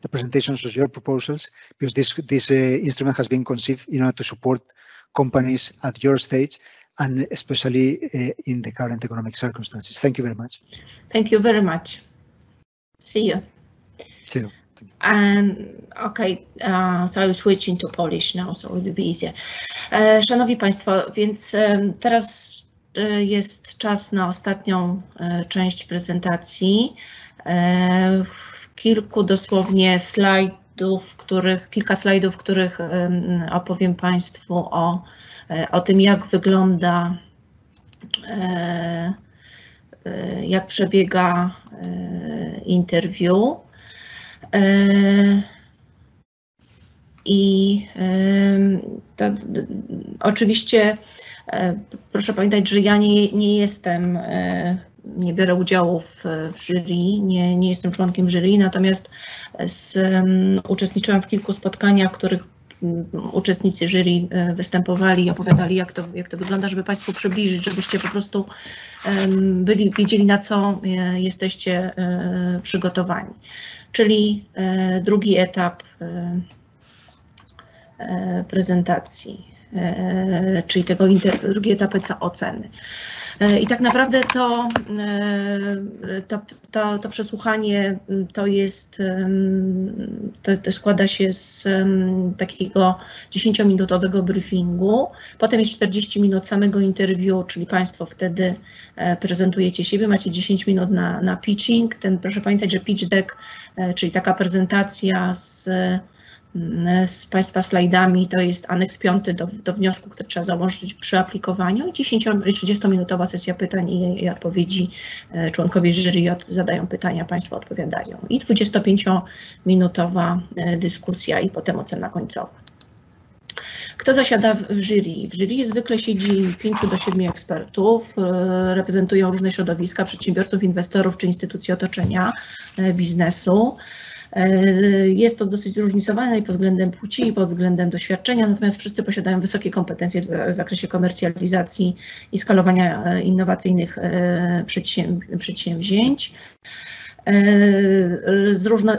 [SPEAKER 3] the presentations of your proposals, because this instrument has been conceived in order to support companies at your stage, and especially in the current economic circumstances. Thank you very much.
[SPEAKER 1] Thank you very much. See you.
[SPEAKER 3] See you.
[SPEAKER 1] Okay, so I will switch into Polish now, so it will be easier. Szanowni Państwo, więc teraz jest czas na ostatnią część prezentacji. Kilku dosłownie slajdów, kilka slajdów, w których opowiem Państwu o tym, jak wygląda, jak przebiega interview. I oczywiście proszę pamiętać, że ja nie biorę udziału w jury, nie jestem członkiem jury, natomiast uczestniczyłam w kilku spotkaniach, w których uczestnicy jury występowali i opowiadali, jak to wygląda, żeby Państwu przybliżyć, żebyście po prostu wiedzieli, na co jesteście przygotowani. Czyli drugi etap prezentacji, czyli drugi etap oceny. I tak naprawdę to przesłuchanie to składa się z takiego 10-minutowego briefingu. Potem jest 40 minut samego interview, czyli Państwo wtedy prezentujecie siebie, macie 10 minut na pitching. Proszę pamiętać, że pitch deck, czyli taka prezentacja z Państwa slajdami, to jest aneks 5 do wniosku, który trzeba założyć przy aplikowaniu, i 30-minutowa sesja pytań i odpowiedzi. Członkowie jury zadają pytania, Państwo odpowiadają, i 25-minutowa dyskusja i potem ocena końcowa. Kto zasiada w jury? W jury zwykle siedzi 5 do 7 ekspertów, reprezentują różne środowiska, przedsiębiorców, inwestorów czy instytucje otoczenia biznesu. Jest to dosyć zróżnicowane i pod względem płci, i pod względem doświadczenia, natomiast wszyscy posiadają wysokie kompetencje w zakresie komercjalizacji i skalowania innowacyjnych przedsięwzięć.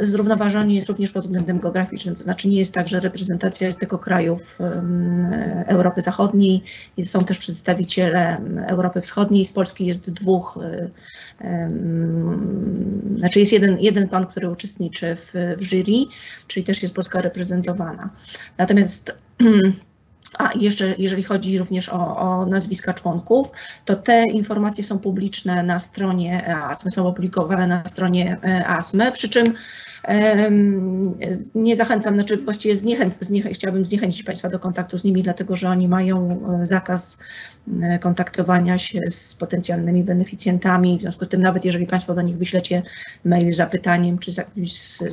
[SPEAKER 1] Zrównoważenie jest również pod względem geograficznym, to znaczy nie jest tak, że reprezentacja jest tylko krajów Europy Zachodniej, są też przedstawiciele Europy Wschodniej, z Polski jest znaczy jest jeden pan, który uczestniczy w jury, czyli też jest Polska reprezentowana. Natomiast jeszcze jeżeli chodzi również o nazwiska członków, to te informacje są publiczne na stronie EASMy, są opublikowane na stronie EASMy, przy czym nie zachęcam, znaczy właściwie chciałabym zniechęcić Państwa do kontaktu z nimi, dlatego że oni mają zakaz kontaktowania się z potencjalnymi beneficjentami. W związku z tym, nawet jeżeli Państwo do nich wyślecie mail z zapytaniem czy ze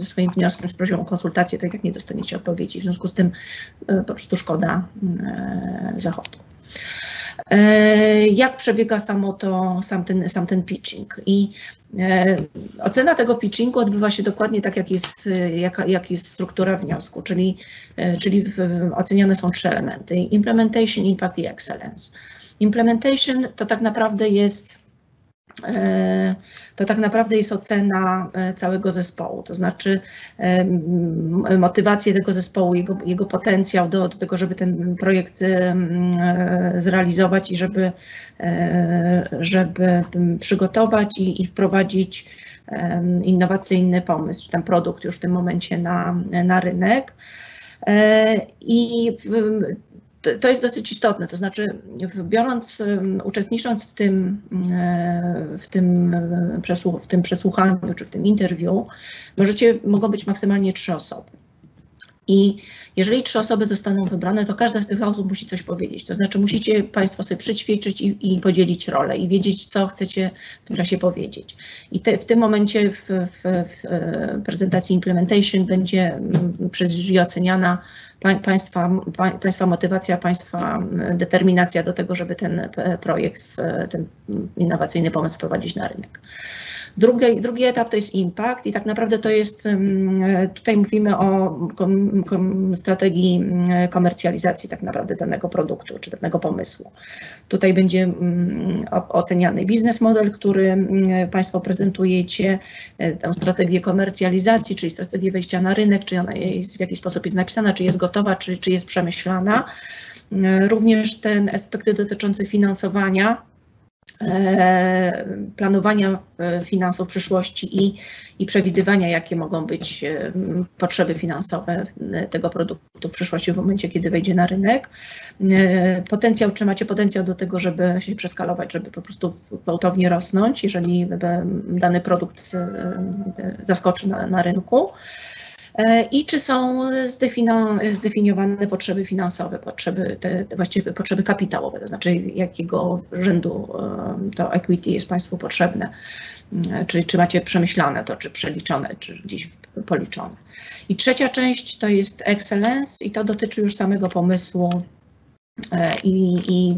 [SPEAKER 1] swoim wnioskiem, z prośbą o konsultację, to i tak nie dostaniecie odpowiedzi. W związku z tym po prostu szkoda zachodu. Jak przebiega sam ten pitching? I ocena tego pitchingu odbywa się dokładnie tak, jak jest struktura wniosku, czyli oceniane są 3 elementy: implementation, impact i excellence. Implementation to tak naprawdę jest ocena całego zespołu, to znaczy motywację tego zespołu, jego potencjał do tego, żeby ten projekt zrealizować i żeby przygotować i wprowadzić innowacyjny pomysł, czy ten produkt już w tym momencie na rynek. I to jest dosyć istotne, to znaczy uczestnicząc w tym przesłuchaniu czy w tym interview, mogą być maksymalnie 3 osoby. I jeżeli 3 osoby zostaną wybrane, to każda z tych osób musi coś powiedzieć. To znaczy musicie Państwo sobie przyćwiczyć i podzielić rolę i wiedzieć, co chcecie w tym czasie powiedzieć. I w tym momencie w prezentacji implementation będzie przez jury oceniana Państwa motywacja, Państwa determinacja do tego, żeby ten projekt, ten innowacyjny pomysł wprowadzić na rynek. Drugi etap to jest impact i tak naprawdę to jest, tutaj mówimy o strategii komercjalizacji tak naprawdę danego produktu czy danego pomysłu. Tutaj będzie oceniany biznes model, który Państwo prezentujecie, tę strategię komercjalizacji, czyli strategię wejścia na rynek, czy ona jest, w jakiś sposób jest napisana, czy jest gotowa, czy jest przemyślana. Również te aspekty dotyczące finansowania, planowania finansów przyszłości i przewidywania, jakie mogą być potrzeby finansowe tego produktu w przyszłości w momencie, kiedy wejdzie na rynek. Potencjał, czy macie potencjał do tego, żeby się przeskalować, żeby po prostu gwałtownie rosnąć, jeżeli dany produkt zaskoczy na rynku. I czy są zdefiniowane potrzeby finansowe, właściwie potrzeby kapitałowe, to znaczy jakiego rzędu to equity jest Państwu potrzebne, czy macie przemyślane to, czy przeliczone, czy gdzieś policzone. I trzecia część to jest excellence i to dotyczy już samego pomysłu i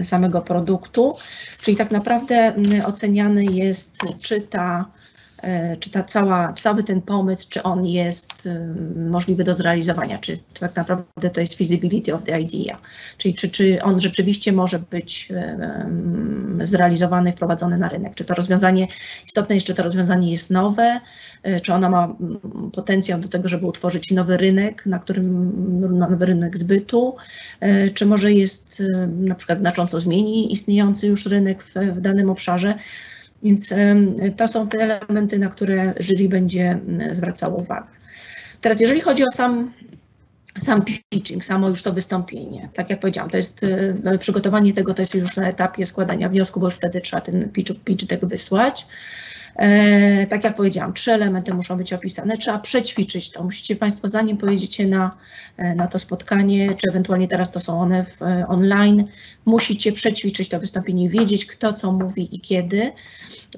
[SPEAKER 1] samego produktu, czyli tak naprawdę oceniany jest, czy cały ten pomysł, czy on jest możliwy do zrealizowania, czy tak naprawdę to jest feasibility of the idea, czyli czy on rzeczywiście może być zrealizowany, wprowadzony na rynek, czy to rozwiązanie, istotne jest, czy to rozwiązanie jest nowe, czy ono ma potencjał do tego, żeby utworzyć nowy rynek, nowy rynek zbytu, czy może jest na przykład znacząco zmieni istniejący już rynek w danym obszarze. Więc to są te elementy, na które jury będzie zwracało uwagę. Teraz jeżeli chodzi o sam pitching, samo już to wystąpienie, tak jak powiedziałam, to jest przygotowanie tego, to jest już na etapie składania wniosku, bo już wtedy trzeba ten pitch deck wysłać. Tak jak powiedziałam, 3 elementy muszą być opisane, trzeba przećwiczyć to. Musicie Państwo, zanim pojedziecie na to spotkanie, czy ewentualnie teraz to są one online, musicie przećwiczyć to wystąpienie, wiedzieć, kto co mówi i kiedy.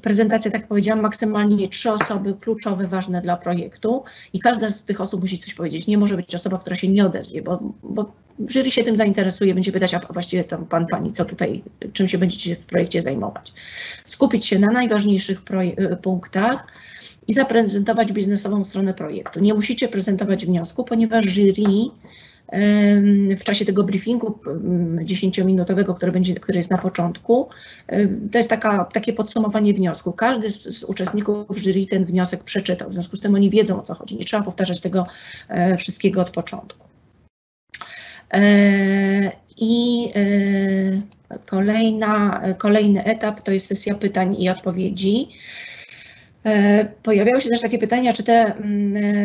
[SPEAKER 1] Prezentacja, tak jak powiedziałam, maksymalnie 3 osoby kluczowe, ważne dla projektu i każda z tych osób musi coś powiedzieć. Nie może być osoba, która się nie odezwie, bo jury się tym zainteresuje, będzie pytać, a właściwie to pan, pani, co tutaj, czym się będziecie w projekcie zajmować. Skupić się na najważniejszych punktach i zaprezentować biznesową stronę projektu. Nie musicie prezentować wniosku, ponieważ jury w czasie tego briefingu 10-minutowego, który jest na początku, to jest takie podsumowanie wniosku. Każdy z uczestników jury ten wniosek przeczytał, w związku z tym oni wiedzą, o co chodzi. Nie trzeba powtarzać tego wszystkiego od początku. I kolejny etap to jest sesja pytań i odpowiedzi. Pojawiały się też takie pytania,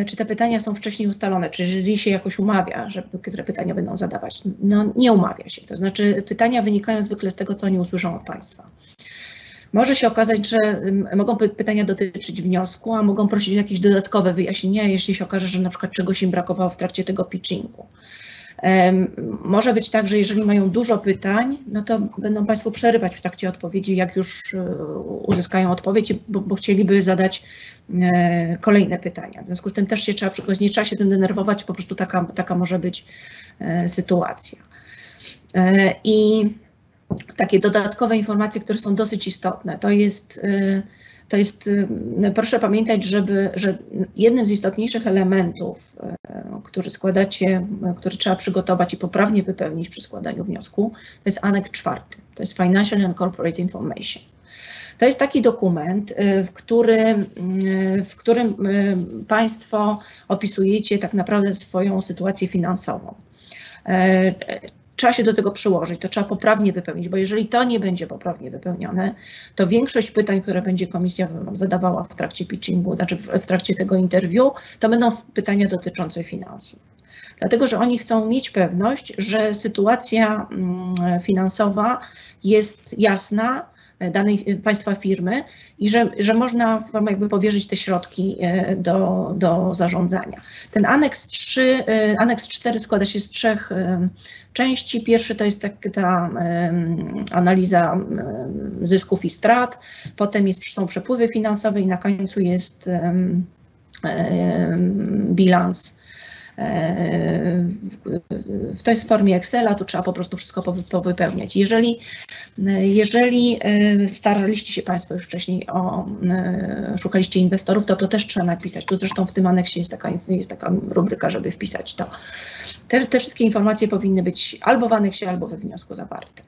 [SPEAKER 1] czy te pytania są wcześniej ustalone, czy jury się jakoś umawia, które pytania będą zadawać. No nie umawia się, to znaczy pytania wynikają zwykle z tego, co oni usłyszą od Państwa. Może się okazać, że mogą pytania dotyczyć wniosku, a mogą prosić o jakieś dodatkowe wyjaśnienia, jeśli się okaże, że na przykład czegoś im brakowało w trakcie tego pitchingu. Może być tak, że jeżeli mają dużo pytań, no to będą Państwo przerywać w trakcie odpowiedzi, jak już uzyskają odpowiedź, bo chcieliby zadać kolejne pytania. W związku z tym też się trzeba przygotować, nie trzeba się tym denerwować, po prostu taka może być sytuacja. I takie dodatkowe informacje, które są dosyć istotne, to jest, proszę pamiętać, że jednym z istotniejszych elementów, który trzeba przygotować i poprawnie wypełnić przy składaniu wniosku, to jest aneks 4, to jest Financial and Corporate Information. To jest taki dokument, w którym Państwo opisujecie tak naprawdę swoją sytuację finansową. Trzeba się do tego przyłożyć, to trzeba poprawnie wypełnić, bo jeżeli to nie będzie poprawnie wypełnione, to większość pytań, które będzie komisja zadawała w trakcie pitchingu, znaczy w trakcie tego interwiu, to będą pytania dotyczące finansów. Dlatego, że oni chcą mieć pewność, że sytuacja finansowa jest jasna danej Państwa firmy i że można Wam jakby powierzyć te środki do zarządzania. Ten aneks 4 składa się z 3 części. Pierwszy to jest ta analiza zysków i strat, potem są przepływy finansowe i na końcu jest bilans To jest w formie Excela, tu trzeba po prostu wszystko powypełniać. Jeżeli staraliście się Państwo już wcześniej szukaliście inwestorów, to też trzeba napisać. Tu zresztą w tym aneksie jest taka rubryka, żeby wpisać to. Te wszystkie informacje powinny być albo w aneksie, albo we wniosku zawarte.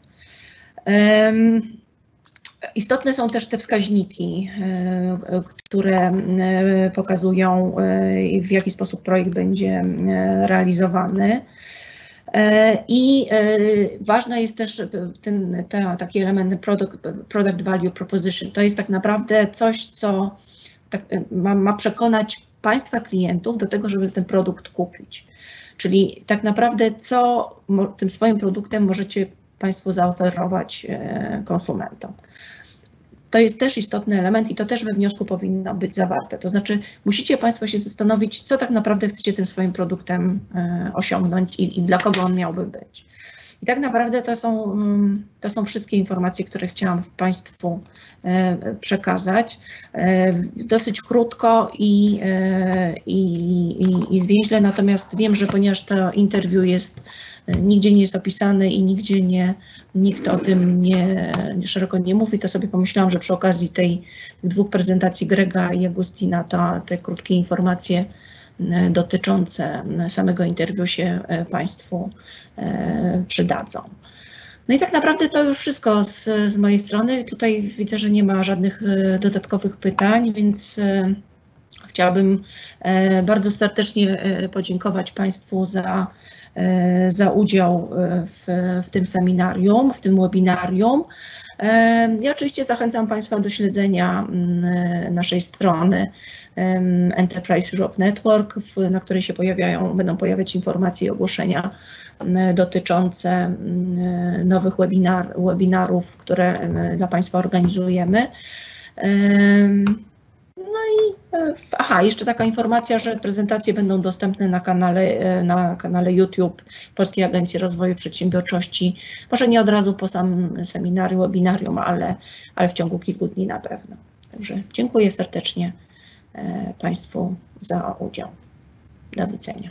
[SPEAKER 1] Istotne są też te wskaźniki, które pokazują, w jaki sposób projekt będzie realizowany. I ważny jest też taki element product value proposition. To jest tak naprawdę coś, co ma przekonać Państwa klientów do tego, żeby ten produkt kupić. Czyli tak naprawdę co tym swoim produktem możecie Państwo zaoferować konsumentom. To jest też istotny element i to też we wniosku powinno być zawarte. To znaczy musicie Państwo się zastanowić, co tak naprawdę chcecie tym swoim produktem osiągnąć i dla kogo on miałby być. I tak naprawdę to są wszystkie informacje, które chciałam Państwu przekazać. Dosyć krótko i zwięźle, natomiast wiem, że ponieważ to interview nigdzie nie jest opisany i nikt o tym szeroko nie mówi, to sobie pomyślałam, że przy okazji tych dwóch prezentacji Grega i Agustina te krótkie informacje dotyczące samego interwiu się Państwu przydadzą. No i tak naprawdę to już wszystko z mojej strony. Tutaj widzę, że nie ma żadnych dodatkowych pytań, więc chciałabym bardzo serdecznie podziękować Państwu za udział w tym seminarium, w tym webinarium. Ja oczywiście zachęcam Państwa do śledzenia naszej strony Enterprise Europe Network, na której się będą pojawiać informacje i ogłoszenia dotyczące nowych webinarów, które dla Państwa organizujemy. No i jeszcze taka informacja, że prezentacje będą dostępne na kanale YouTube Polskiej Agencji Rozwoju Przedsiębiorczości. Może nie od razu po samym seminarium, webinarium, ale w ciągu kilku dni na pewno. Także dziękuję serdecznie Państwu za udział. Do widzenia.